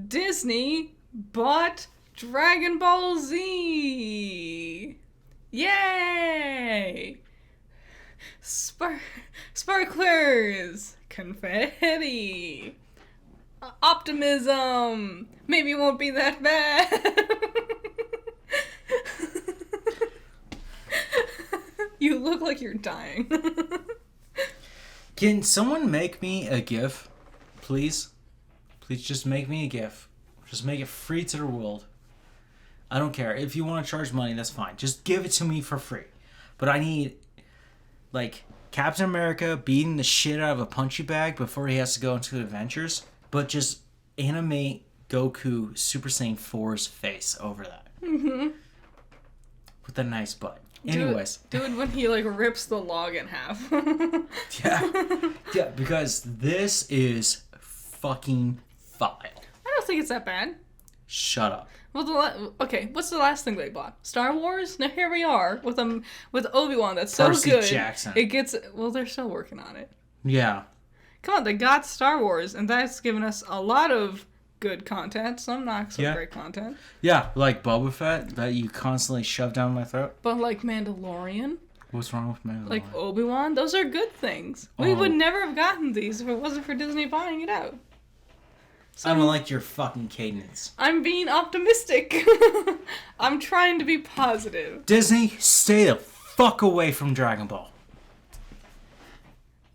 Disney bought Dragon Ball Z! Yay! Sparklers! Confetti! Optimism! Maybe it won't be that bad! You look like you're dying. Can someone make me a GIF, please? Please just make me a GIF. Just make it free to the world. I don't care. If you want to charge money, that's fine. Just give it to me for free. But I need, like, Captain America beating the shit out of a punchy bag before he has to go into adventures. But just animate Goku Super Saiyan 4's face over that. Mm-hmm. With a nice butt. Anyways. Do it when he, like, rips the log in half. Yeah, because this is fucking vile. I don't think it's that bad. Shut up. Well, okay, what's the last thing they bought? Star Wars? Now here we are with Obi-Wan that's so Percy good. Jackson. It gets, well, they're still working on it. Yeah. Come on, they got Star Wars, and that's given us a lot of good content, some not so great content. Yeah, like Boba Fett that you constantly shove down my throat. But like Mandalorian, What's wrong with Mandalorian? like Obi-Wan, those are good things. We would never have gotten these if it wasn't for Disney buying it out. So I don't like your fucking cadence. I'm being optimistic. I'm trying to be positive. Disney, stay the fuck away from Dragon Ball.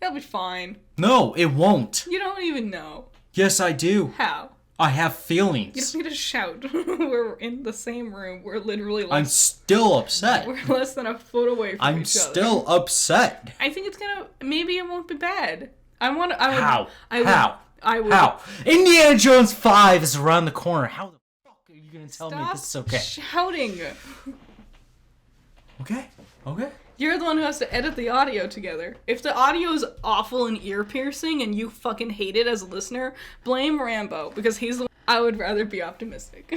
It'll be fine. No, it won't. You don't even know. Yes, I do. How? I have You feelings. don't need to shout. We're in the same room. We're literally I'm still upset. we're less than a foot away from I'm each other. still upset. I think it's gonna. Maybe it won't be bad. I would. How? I would. How? Indiana Jones 5 is around the corner. How the fuck are you gonna tell me Stop this is okay? shouting. Okay. You're the one who has to edit the audio together. If the audio is awful and ear piercing and you fucking hate it as a listener, blame Rambo because he's the one. I would rather be optimistic.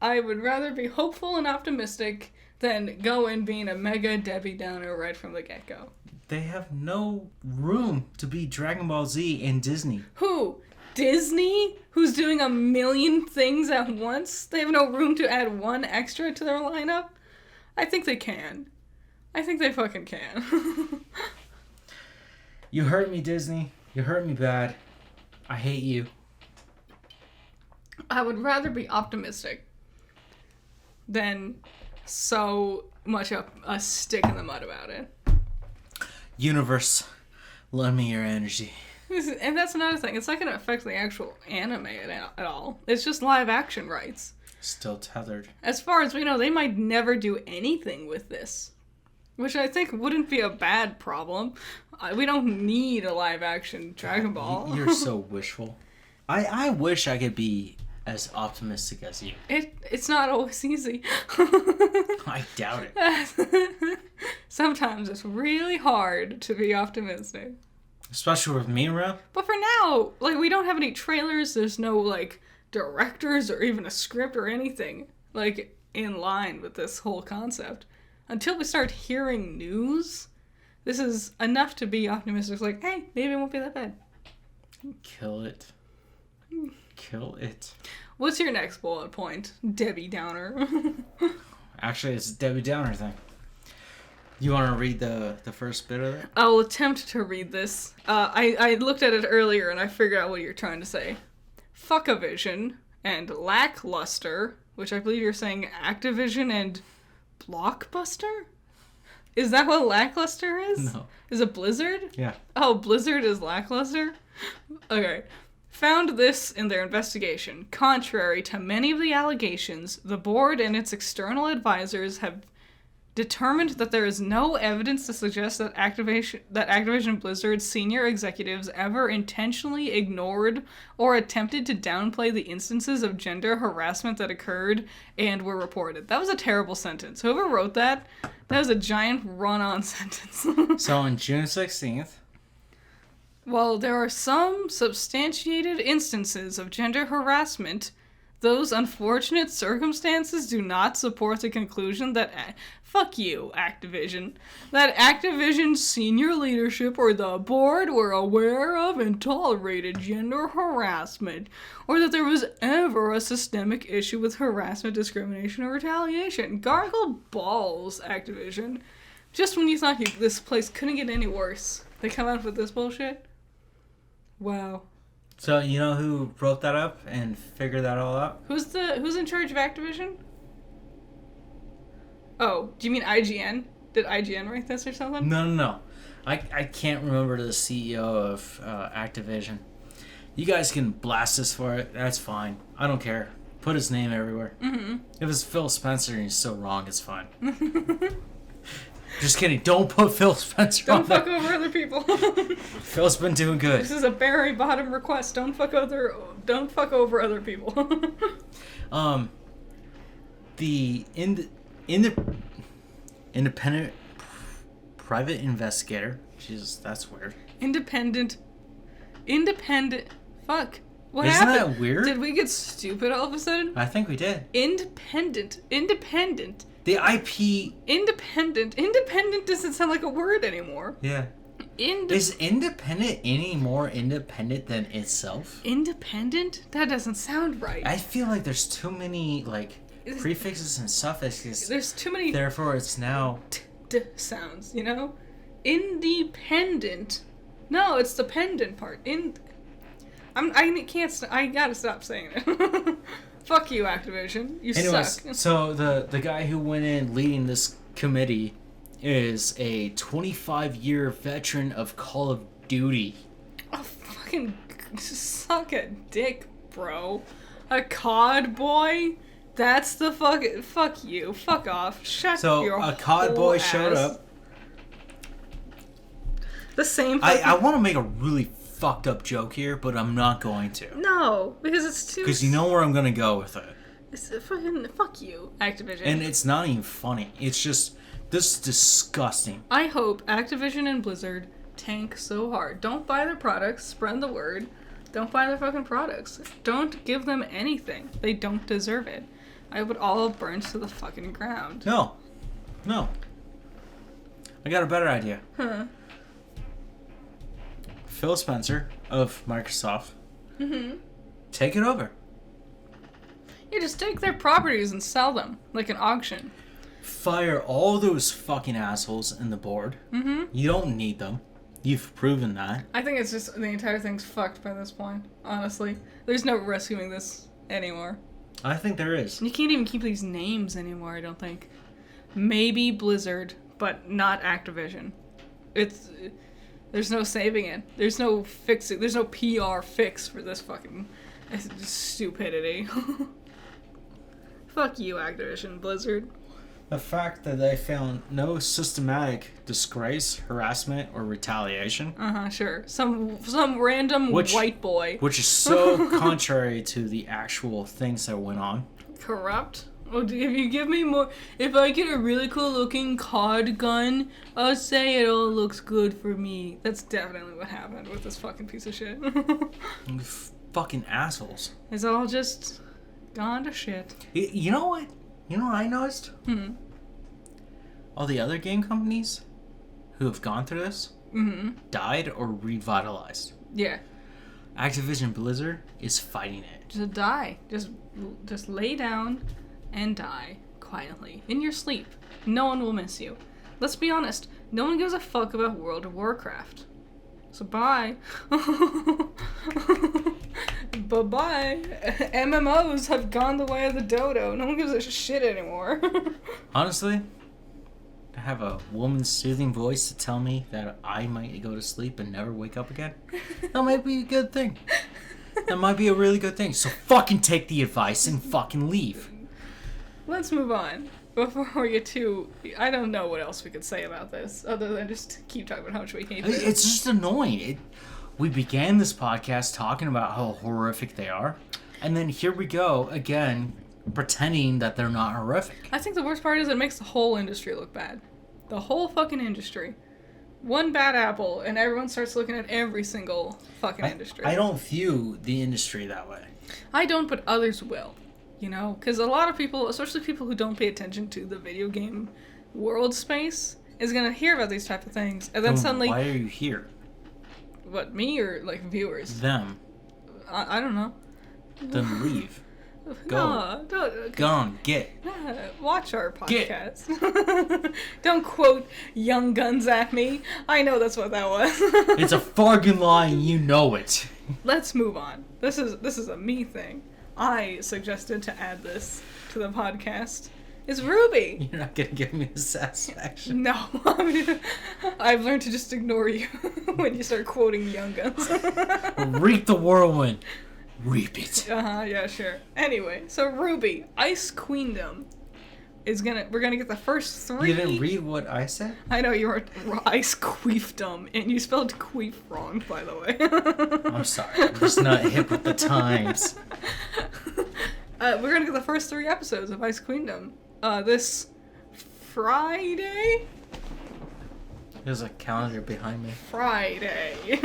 I would rather be hopeful and optimistic than go in being a mega Debbie Downer right from the get-go. They have no room to be Dragon Ball Z and Disney. Who? Disney? Who's doing a million things at once? They have no room to add one extra to their lineup? I think they can. I think they fucking can. You hurt me, Disney. You hurt me bad. I hate you. I would rather be optimistic than so much a stick in the mud about it. Universe, lend me your energy. And that's another thing. It's not going to affect the actual anime at all. It's just live action rights. Still tethered. As far as we know, they might never do anything with this. Which I think wouldn't be a bad problem. We don't need a live action Dragon Ball. You're so wishful. I wish I could be as optimistic as you. It's not always easy. I doubt it. Sometimes it's really hard to be optimistic. Especially with me around. But for now, like, we don't have any trailers. There's no, like, directors or even a script or anything, like, in line with this whole concept. Until we start hearing news, this is enough to be optimistic. It's like, hey, maybe it won't be that bad. Kill it. Kill it. What's your next bullet point, Debbie Downer? Actually, it's a Debbie Downer thing. You want to read the first bit of it? I'll attempt to read this. I looked at it earlier and I figured out what you're trying to say. Fuck-a-vision and lackluster, which I believe you're saying Activision and Blockbuster? Is that what lackluster is? No. Is it Blizzard? Yeah. Oh, Blizzard is lackluster? Okay. Found this in their investigation. Contrary to many of the allegations, the board and its external advisors have determined that there is no evidence to suggest that Activision Blizzard's senior executives ever intentionally ignored or attempted to downplay the instances of gender harassment that occurred and were reported. That was a terrible sentence. Whoever wrote that was a giant run-on sentence. So on June 16th... While there are some substantiated instances of gender harassment, those unfortunate circumstances do not support the conclusion that, fuck you, Activision, that Activision's senior leadership or the board were aware of and tolerated gender harassment, or that there was ever a systemic issue with harassment, discrimination, or retaliation. Gargle balls, Activision. Just when you thought this place couldn't get any worse, they come out with this bullshit? Wow. So you know who wrote that up and figured that all out? Who's in charge of Activision? Oh, do you mean IGN? Did IGN write this or something? No. I can't remember the CEO of Activision. You guys can blast us for it. That's fine. I don't care. Put his name everywhere. Mm-hmm. If it's Phil Spencer and he's still wrong, it's fine. Just kidding. Don't put Phil Spencer on there. Don't fuck over other people. Phil's been doing good. This is a very bottom request. Don't fuck over other people. The independent private investigator. Jesus, that's weird. Independent. Fuck. What Isn't happened? that weird? Did we get stupid all of a sudden? I think we did. Independent. The IP... Independent doesn't sound like a word anymore. Yeah. Is independent any more independent than itself? Independent? That doesn't sound right. I feel like there's too many, prefixes and suffixes. There's too many... Therefore, it's now... sounds, you know? Independent. No, it's the pendant part. I gotta stop saying it. Fuck you, Activision. You suck. So the guy who went in leading this committee is a 25-year veteran of Call of Duty. Oh, fucking suck a dick, bro. A COD boy? That's the fuck you. Fuck off. Shut your So a COD boy ass. showed up. The same I want to make a really fucked up joke here, but I'm not going to. No, because it's too... Because you know where I'm going to go with it. It's fucking... Fuck you, Activision. And it's not even funny. It's just... This is disgusting. I hope Activision and Blizzard tank so hard. Don't buy their products. Spread the word. Don't buy their fucking products. Don't give them anything. They don't deserve it. I would all burn to the fucking ground. No. I got a better idea. Huh. Phil Spencer of Microsoft. Mm-hmm. Take it over. You just take their properties and sell them like an auction. Fire all those fucking assholes in the board. Mm-hmm. You don't need them. You've proven that. I think it's just the entire thing's fucked by this point, honestly. There's no rescuing this anymore. I think there is. You can't even keep these names anymore, I don't think. Maybe Blizzard, but not Activision. There's no saving it. There's no fixing. There's no PR fix for this fucking stupidity. Fuck you, Activision Blizzard. The fact that they found no systematic disgrace, harassment, or retaliation. Sure. Some random white boy. Which is so contrary to the actual things that went on. Corrupt? Well, if you give me more... If I get a really cool looking card gun, I'll say it all looks good for me. That's definitely what happened with this fucking piece of shit. Fucking assholes. It's all just gone to shit. You know what? You know what I noticed? All the other game companies who have gone through this died or revitalized. Yeah. Activision Blizzard is fighting it. Just die. Just lay down and die quietly in your sleep. No one will miss you. Let's be honest. No one gives a fuck about World of Warcraft. So bye. Bye-bye. MMOs have gone the way of the dodo. No one gives a shit anymore. Honestly, to have a woman's soothing voice to tell me that I might go to sleep and never wake up again, that might be a good thing. That might be a really good thing. So fucking take the advice and fucking leave. Let's move on. Before we get too... I don't know what else we could say about this, other than just keep talking about how much we hate this. It's just annoying. We began this podcast talking about how horrific they are, and then here we go again, pretending that they're not horrific. I think the worst part is it makes the whole industry look bad. The whole fucking industry. One bad apple, and everyone starts looking at every single fucking industry. I don't view the industry that way. I don't, but others will. You know? Because a lot of people, especially people who don't pay attention to the video game world space, is going to hear about these type of things, and then suddenly... Why are you here? What, me or, like, viewers? Them. I don't know. Then leave. Go. No, don't. Go on, get. Watch our podcast. Don't quote Young Guns at me. I know that's what that was. It's a fucking lie and you know it. Let's move on. This is a me thing. I suggested to add this to the podcast. It's Ruby. You're not gonna give me the satisfaction. No. I've learned to just ignore you when you start quoting Young Guns. Reap the whirlwind. Reap it. Yeah, sure. Anyway, so Ruby, Ice Queendom we're gonna get the first 3. You didn't read what I said? I know you were Ice Queefdom, and you spelled queef wrong, by the way. I'm sorry, I'm just not hip with the times. We're gonna get the first 3 episodes of Ice Queendom this Friday? There's a calendar behind me. Friday.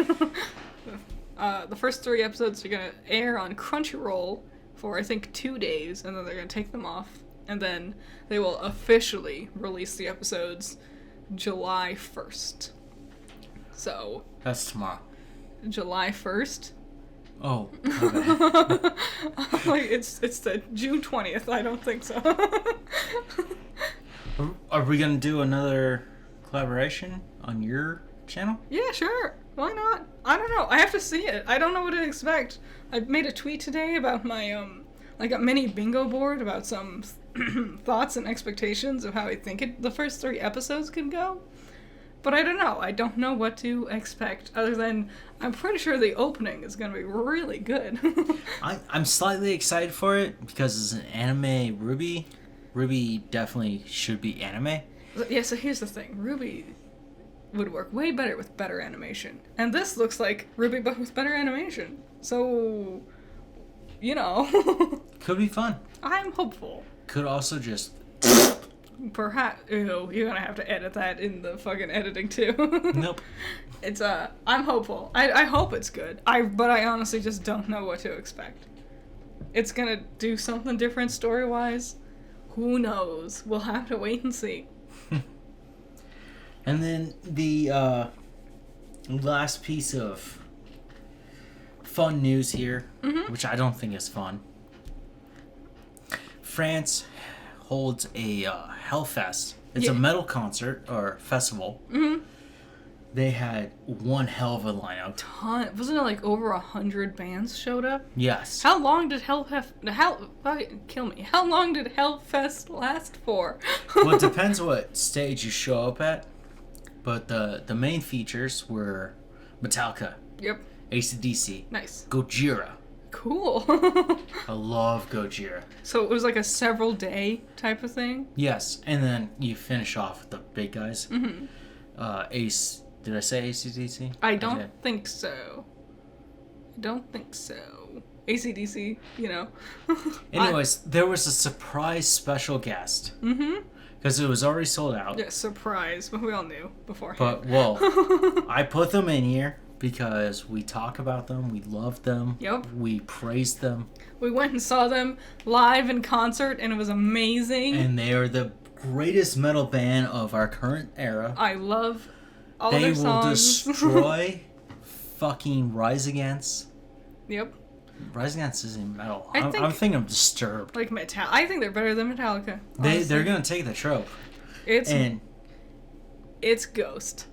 The first 3 episodes are gonna air on Crunchyroll for I think 2 days, and then they're gonna take them off, and then they will officially release the episodes July 1st. So That's tomorrow. July 1st? Oh, okay. Like it's the June 20th. I don't think so. Are we gonna do another collaboration on your channel? Yeah, sure. Why not? I don't know. I have to see it. I don't know what to expect. I made a tweet today about my like a mini bingo board about some thoughts and expectations of how I think the first 3 episodes could go. But I don't know. I don't know what to expect other than I'm pretty sure the opening is going to be really good. I'm slightly excited for it because it's an anime Ruby. Ruby definitely should be anime. Yeah, so here's the thing. Ruby would work way better with better animation. And this looks like Ruby but with better animation. So, you know. Could be fun. I'm hopeful. Could also just... Perhaps, you're gonna have to edit that in the fucking editing too. Nope. It's I'm hopeful. I hope it's good. But I honestly just don't know what to expect. It's gonna do something different story-wise. Who knows? We'll have to wait and see. And then the last piece of fun news here, which I don't think is fun. France holds a Hellfest. It's Yeah. a metal concert or festival. Mm-hmm. They had one hell of a lineup. Wasn't it like over 100 bands showed up? Yes. How long did kill me. How long did Hellfest last for? Well, it depends what stage you show up at. But the main features were Metallica, Yep. AC/DC, Nice. Gojira. Cool. I love Gojira. So it was like a several day type of thing? Yes, and then you finish off with the big guys. Mm-hmm. Ace. Did I say AC/DC? I don't think so. AC/DC, you know. Anyways, there was a surprise special guest. Mm-hmm. Because it was already sold out. Yeah, surprise. But we all knew beforehand. But, well, I put them in here because we talk about them, we love them, Yep. we praise them. We went and saw them live in concert, and it was amazing. And they are the greatest metal band of our current era. I love all They their will songs. destroy fucking Rise Against. Yep. Rise Against isn't metal. I I'm think- thinking of Disturbed. Like I think they're better than Metallica. Honestly. They're gonna take the trope It's and Ghost.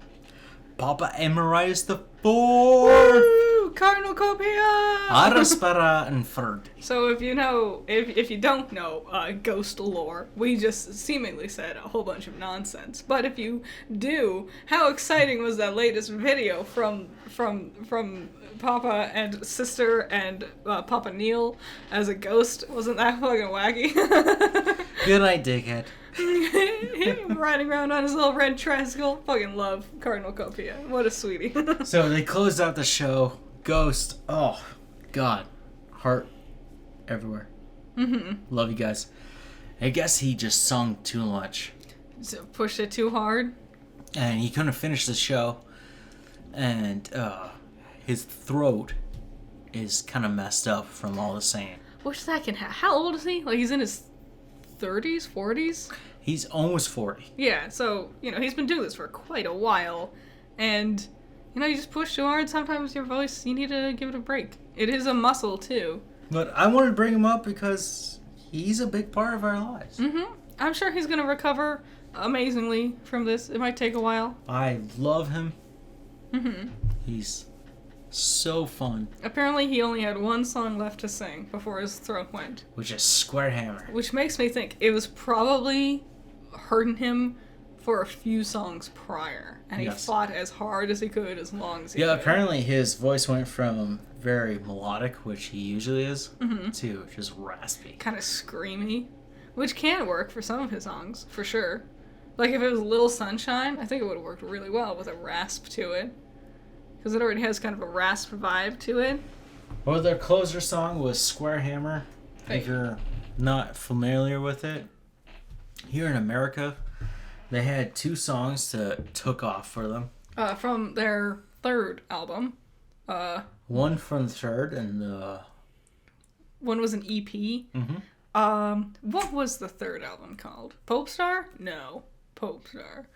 Papa Emeritus the Fourth. Woo! Cardinal Copia! Araspera and Third. So if you know, if you don't know Ghost lore, we just seemingly said a whole bunch of nonsense. But if you do, how exciting was that latest video from Papa and Sister and Papa Neil as a ghost? Wasn't that fucking wacky? Good night, dickhead. Riding around on his little red tricycle. Fucking love Cardinal Copia. What a sweetie. So they closed out the show. Ghost. Oh, God. Heart everywhere. Mm-hmm. Love you guys. I guess he just sung too much. So pushed it too hard. And he couldn't finish the show. And his throat is kind of messed up from all the singing. Which that can happen. How old is he? Like, he's in his 30s, 40s? He's almost 40. Yeah, so, he's been doing this for quite a while. And, you just push too hard. Sometimes your voice, you need to give it a break. It is a muscle, too. But I wanted to bring him up because he's a big part of our lives. Mm-hmm. I'm sure he's going to recover amazingly from this. It might take a while. I love him. Mm-hmm. He's so fun. Apparently he only had one song left to sing before his throat went. Which is Square Hammer. Which makes me think it was probably hurting him for a few songs prior. And he fought as hard as he could, as long as he could. Yeah, apparently his voice went from very melodic, which he usually is, to just raspy. Kind of screamy. Which can work for some of his songs, for sure. Like if it was Little Sunshine, I think it would have worked really well with a rasp to it. Because it already has kind of a rasp vibe to it. Well, their closer song was Square Hammer. If you're not familiar with it, here in America, they had two songs that took off for them. From their third album. One from the third and one was an EP. Mm-hmm. What was the third album called? Popestar? No. Popestar.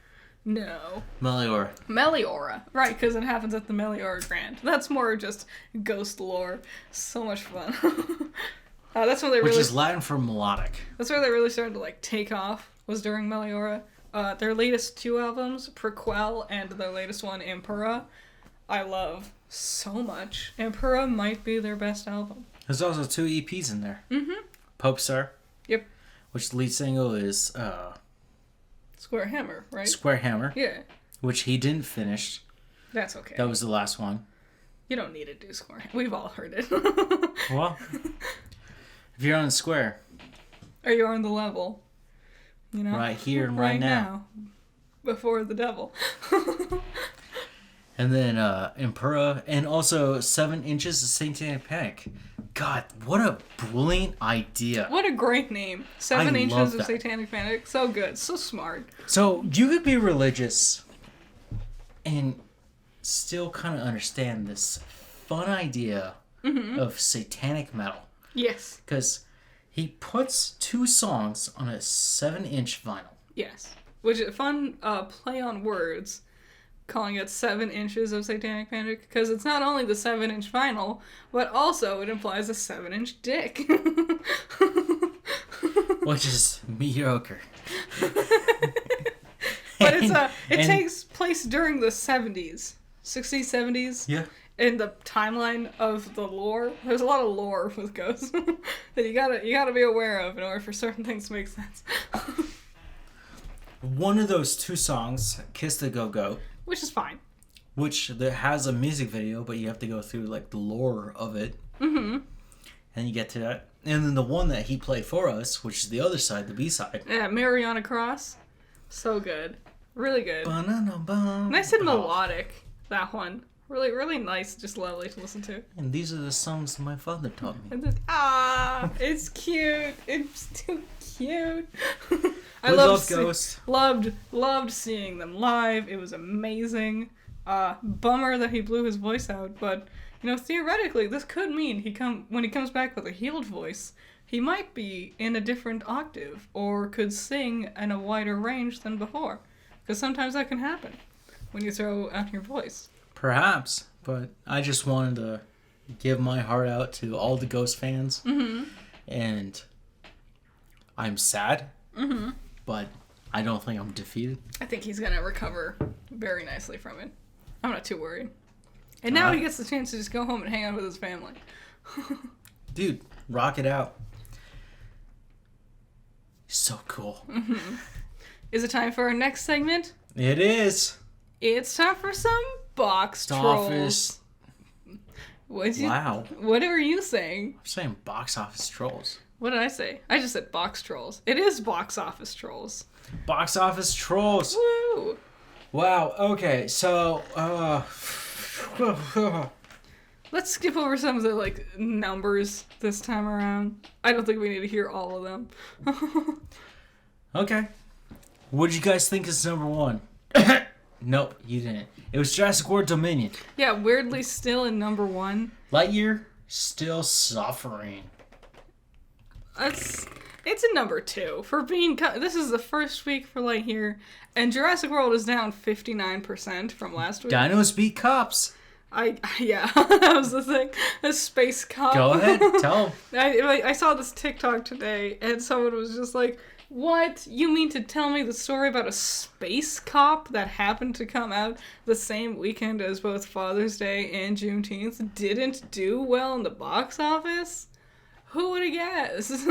No. Meliora. Right, because it happens at the Meliora Grand. That's more just ghost lore. So much fun. That's when they Which really... is Latin for melodic. That's where they really started to, take off, was during Meliora. Their latest two albums, Prequel and their latest one, Impera, I love so much. Impera might be their best album. There's also two EPs in there. Mm-hmm. Popestar. Yep. Which the lead single is Square Hammer, right? Square Hammer. Yeah. Which he didn't finish. That's okay. That was the last one. You don't need to do Square Hammer. We've all heard it. Well, if you're on Square. Or you're on the level. Right here and right now. Before the devil. And then Impera, and also 7 Inches of Satanic Panic. God, what a brilliant idea. What a great name. 7 I Inches love of that. Satanic Panic. So good. So smart. So you could be religious and still kind of understand this fun idea of satanic metal. Yes. Because he puts 2 songs on a 7-inch vinyl. Yes. Which is a fun play on words, calling it 7 inches of Satanic Panic, because it's not only the 7-inch vinyl, but also it implies a 7-inch dick. which is mediocre. But it takes place during the 70s, 60s, 70s. Yeah. In the timeline of the lore, there's a lot of lore with ghosts that you gotta be aware of in order for certain things to make sense. One of those two songs, "Kiss the Go-Go," Which is fine. which there has a music video, but you have to go through like the lore of it. Mm-hmm. And you get to that. And then the one that he played for us, which is the other side, the B-side. Yeah, Mariana Cross. So good. Really good. Ba-na-na-ba. Nice and melodic, that one. Really, really nice, just lovely to listen to. And these are the songs my father taught me. And it's cute. It's too cute. I love Ghost. Loved seeing them live. It was amazing. Bummer that he blew his voice out, but theoretically, this could mean when he comes back with a healed voice, he might be in a different octave or could sing in a wider range than before, because sometimes that can happen when you throw out your voice. Perhaps, but I just wanted to give my heart out to all the Ghost fans. Mm-hmm. And I'm sad, but I don't think I'm defeated. I think he's going to recover very nicely from it. I'm not too worried. And now he gets the chance to just go home and hang out with his family. Dude, rock it out. So cool. Mm-hmm. Is it time for our next segment? It is. It's time for some box trolls. Wow. What were you saying? I'm saying box office trolls. What did I say? I just said box trolls. It is box office trolls. Box office trolls. Woo! Wow. Okay. So, let's skip over some of the numbers this time around. I don't think we need to hear all of them. Okay. What did you guys think is number one? Nope, you didn't. It was Jurassic World Dominion. Yeah, weirdly still in number one. Lightyear still suffering. It's in number two for being. This is the first week for Lightyear, and Jurassic World is down 59% from last week. Dinos beat cops. Yeah, that was the thing. A space cop. Go ahead, tell them. I saw this TikTok today, and someone was just like, "What? You mean to tell me the story about a space cop that happened to come out the same weekend as both Father's Day and Juneteenth didn't do well in the box office? Who would have guessed?"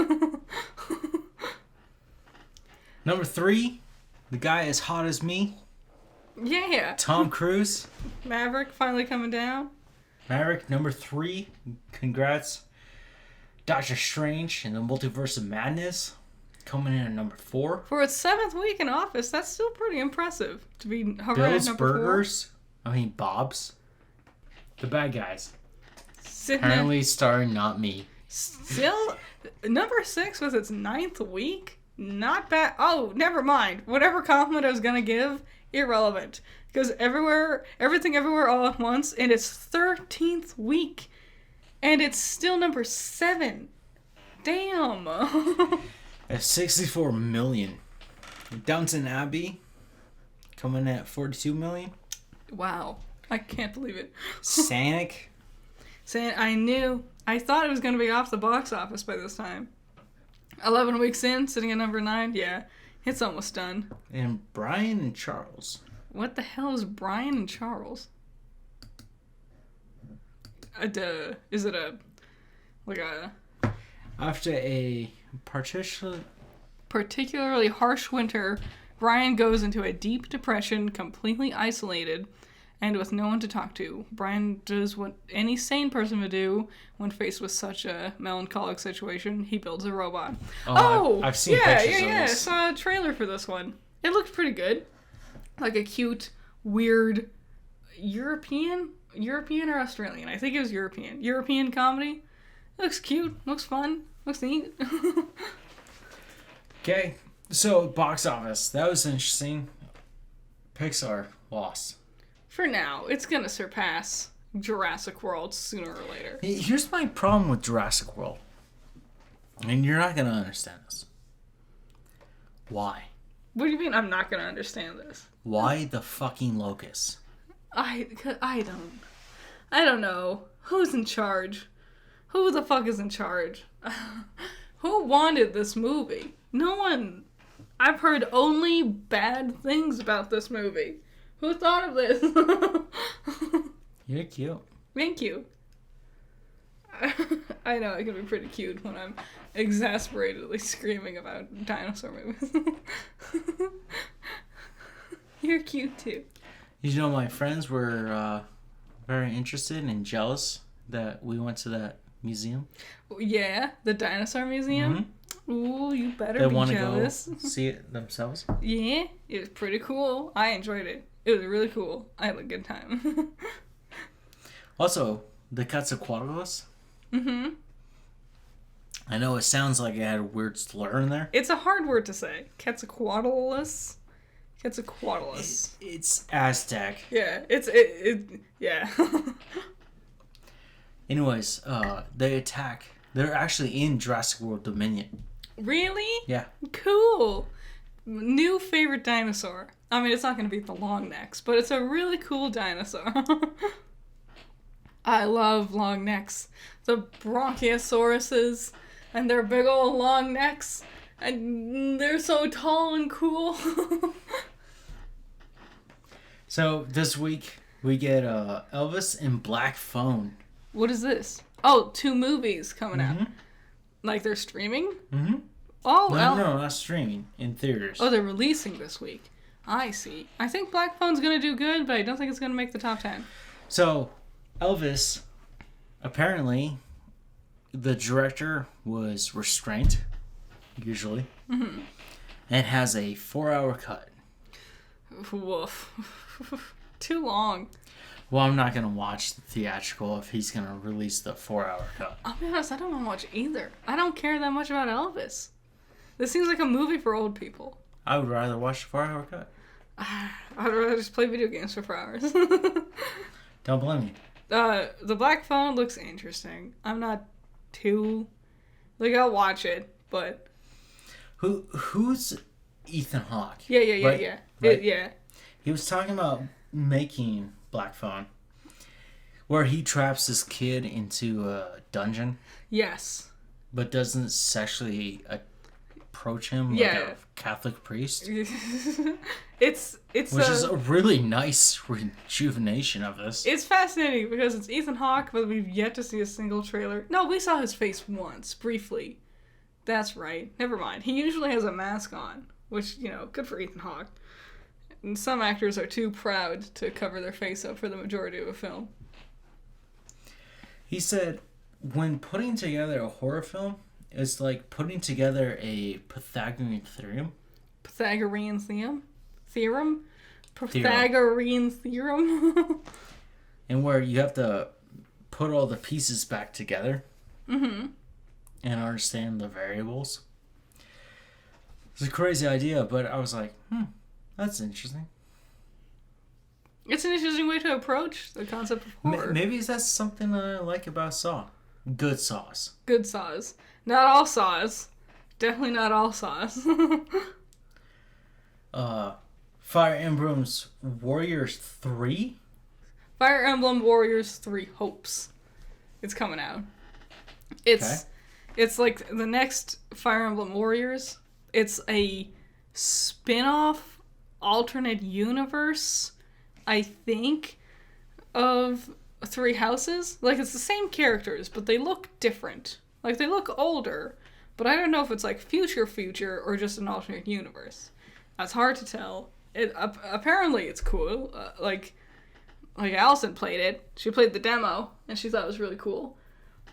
Number 3, the guy as hot as me. Yeah. Tom Cruise. Maverick finally coming down. Maverick, number 3. Congrats. Doctor Strange and the Multiverse of Madness coming in at number 4. For its 7th week in office, that's still pretty impressive to be hovering Bill's at number Burgers. 4. Bob's. The bad guys. Sitting Apparently starring not me. Still, number 6 was its 9th week. Not bad. Oh, never mind. Whatever compliment I was gonna give, irrelevant. Because everything everywhere all at once, in its 13th week, and it's still number 7. Damn. At 64 million. Downton Abbey coming at 42 million. Wow. I can't believe it. Sonic. I thought it was going to be off the box office by this time. 11 weeks in, sitting at number 9. Yeah, it's almost done. And Brian and Charles. What the hell is Brian and Charles? Is it After a particularly harsh winter, Brian goes into a deep depression, completely isolated, and with no one to talk to. Brian does what any sane person would do when faced with such a melancholic situation. He builds a robot. I've seen pictures of this. I saw a trailer for this one. It looked pretty good. Like a cute, weird European or Australian? I think it was European. European comedy. It looks cute. Looks fun. Looks neat. Okay, so box office. That was interesting. Pixar lost. For now, it's gonna surpass Jurassic World sooner or later. Here's my problem with Jurassic World. And you're not gonna understand this. Why? What do you mean I'm not gonna understand this? Why the fucking locusts? I don't know. Who's in charge? Who the fuck is in charge? Who wanted this movie? No one. I've heard only bad things about this movie. Who thought of this? You're cute. Thank you. I know I can be pretty cute when I'm exasperatedly screaming about dinosaur movies. You're cute too. You know, my friends were very interested and jealous that we went to that museum. Yeah, the dinosaur museum. Mm-hmm. Ooh, you better they be want jealous. To go see it themselves. Yeah, it was pretty cool. I enjoyed it. It was really cool. I had a good time. Also, the Quetzalcoatlus. Mm-hmm. I know it sounds like it had a weird slur in there. It's a hard word to say. Quetzalcoatlus. Quetzalcoatlus. It's Aztec. Yeah, yeah. Anyways, they attack. They're actually in Jurassic World Dominion. Really? Yeah. Cool. New favorite dinosaur. I mean, it's not going to beat the long necks, but it's a really cool dinosaur. I love long necks. The Brochiosauruses and their big old long necks. And they're so tall and cool. So this week we get Elvis and Black Phone. What is this? Oh, 2 movies coming out. Like they're streaming? Mm-hmm. Oh, no, not streaming. In theaters. Oh, they're releasing this week. I see. I think Black Phone's gonna do good, but I don't think it's gonna make the top 10. So, Elvis, apparently, the director was restrained, usually, and has a 4-hour cut. Woof. Too long. Well, I'm not going to watch the theatrical if he's going to release the 4-hour cut. I'll be honest, I don't want to watch either. I don't care that much about Elvis. This seems like a movie for old people. I would rather watch the 4-hour cut. I'd rather just play video games for 4 hours. Don't blame me. The Black Phone looks interesting. I'm not too... Like, I'll watch it, but... Who's Ethan Hawke? Yeah. Right? Yeah. He was talking about making Black Phone, where he traps this kid into a dungeon. Yes. But doesn't sexually approach him like a Catholic priest. It's which is a really nice rejuvenation of this. It's fascinating because it's Ethan Hawke, but we've yet to see a single trailer. No, we saw his face once, briefly. That's right. Never mind. He usually has a mask on, which, good for Ethan Hawke. And some actors are too proud to cover their face up for the majority of a film. He said, when putting together a horror film, it's like putting together a Pythagorean theorem. Pythagorean theorem? Pythagorean theorem? And where you have to put all the pieces back together. Mm-hmm. And understand the variables. It's a crazy idea, but I was like, that's interesting. It's an interesting way to approach the concept of horror. Maybe that's something I like about Saw. Good Saws. Good Saws. Not all Saws. Definitely not all Saws. Fire Emblem's Warriors 3? Fire Emblem Warriors 3 Hopes. It's coming out. It's like the next Fire Emblem Warriors. It's a spin-off alternate universe, I think, of 3 Houses. Like, it's the same characters, but they look different. Like, they look older, but I don't know if it's like future or just an alternate universe. That's hard to tell. Apparently it's cool. Like Allison played it. She played the demo, and she thought it was really cool.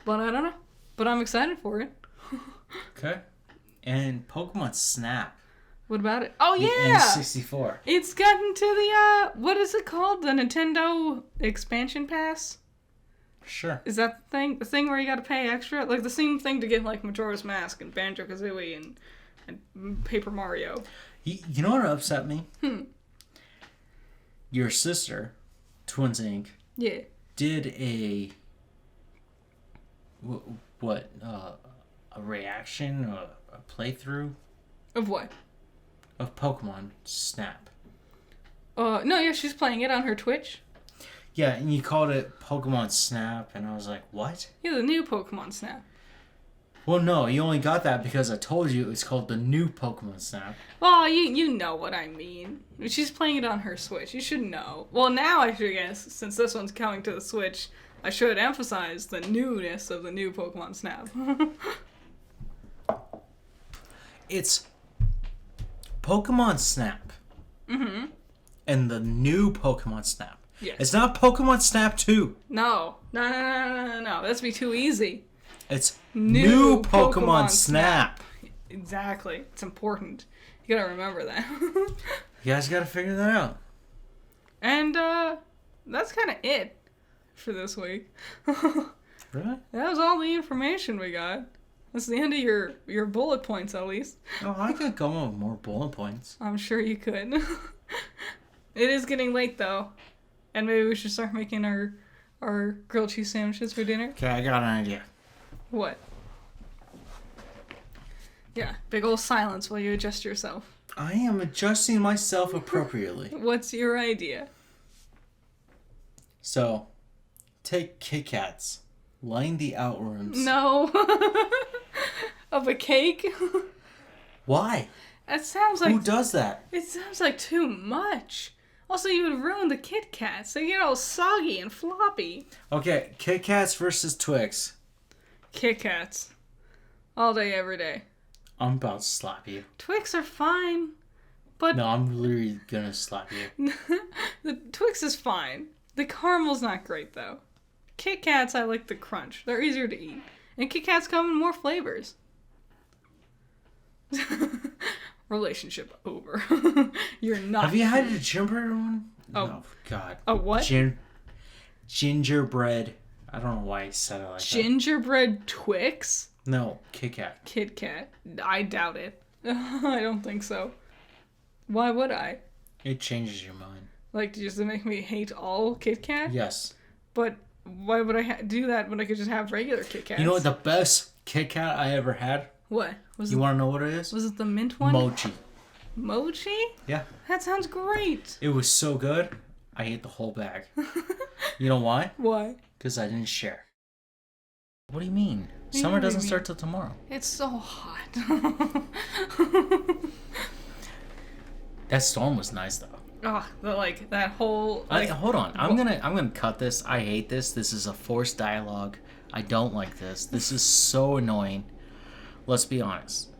But I don't know. But I'm excited for it. Okay. And Pokemon Snap. What about it? Oh, yeah! The N64. It's gotten to the, what is it called? The Nintendo Expansion Pass? Sure. Is that the thing? The thing where you gotta pay extra? Like the same thing to get, like, Majora's Mask and Banjo-Kazooie and Paper Mario. You know what upset me? Your sister, Twins Inc., did a reaction, a playthrough of what? Of Pokemon Snap. No, yeah, she's playing it on her Twitch. Yeah, and you called it Pokemon Snap, and I was like, what? Yeah, the new Pokemon Snap. Well, no, you only got that because I told you it's called the new Pokemon Snap. Well, you know what I mean. She's playing it on her Switch. You should know. Well, now I should guess, since this one's coming to the Switch, I should emphasize the newness of the new Pokemon Snap. It's Pokemon Snap. Mm-hmm. And the new Pokemon Snap. Yes. It's not Pokemon Snap 2. No. That'd be too easy. It's new Pokemon Snap. Exactly. It's important. You gotta remember that. You guys gotta figure that out. And, that's kind of it for this week. Really? That was all the information we got. That's the end of your bullet points, at least. Oh, I could go on with more bullet points. I'm sure you could. It is getting late, though. And maybe we should start making our grilled cheese sandwiches for dinner. Okay, I got an idea. What? Yeah, big ol' silence while you adjust yourself. I am adjusting myself appropriately. What's your idea? So, take Kit Kats, line the outrooms. No. Of a cake? Why? That sounds like... Who does that? It sounds like too much. Also, you would ruin the Kit Kats. They get all soggy and floppy. Okay, Kit Kats versus Twix. Kit Kats. All day, every day. I'm about to slap you. Twix are fine, but... No, I'm literally gonna slap you. The Twix is fine. The caramel's not great, though. Kit Kats, I like the crunch. They're easier to eat. And Kit Kats come in more flavors. Relationship over. You're not... Have you had a gingerbread one? Oh. No, God. A what? Gingerbread. I don't know why I said it like that. Gingerbread Twix? No, Kit Kat. Kit Kat. I doubt it. I don't think so. Why would I? It changes your mind. Like, does it make me hate all Kit Kat? Yes. But why would I do that when I could just have regular Kit Kats? You know what the best Kit Kat I ever had? What? You want to know what it is? Was it the mint one? Mochi. Mochi? Yeah. That sounds great. It was so good, I ate the whole bag. You know why? Why? Because I didn't share. What do you mean? do you Summer mean? doesn't start till tomorrow. It's so hot. That storm was nice though. Oh, that whole... Hold on. I'm gonna cut this. I hate this. This is a forced dialogue. I don't like this. This is so annoying. Let's be honest.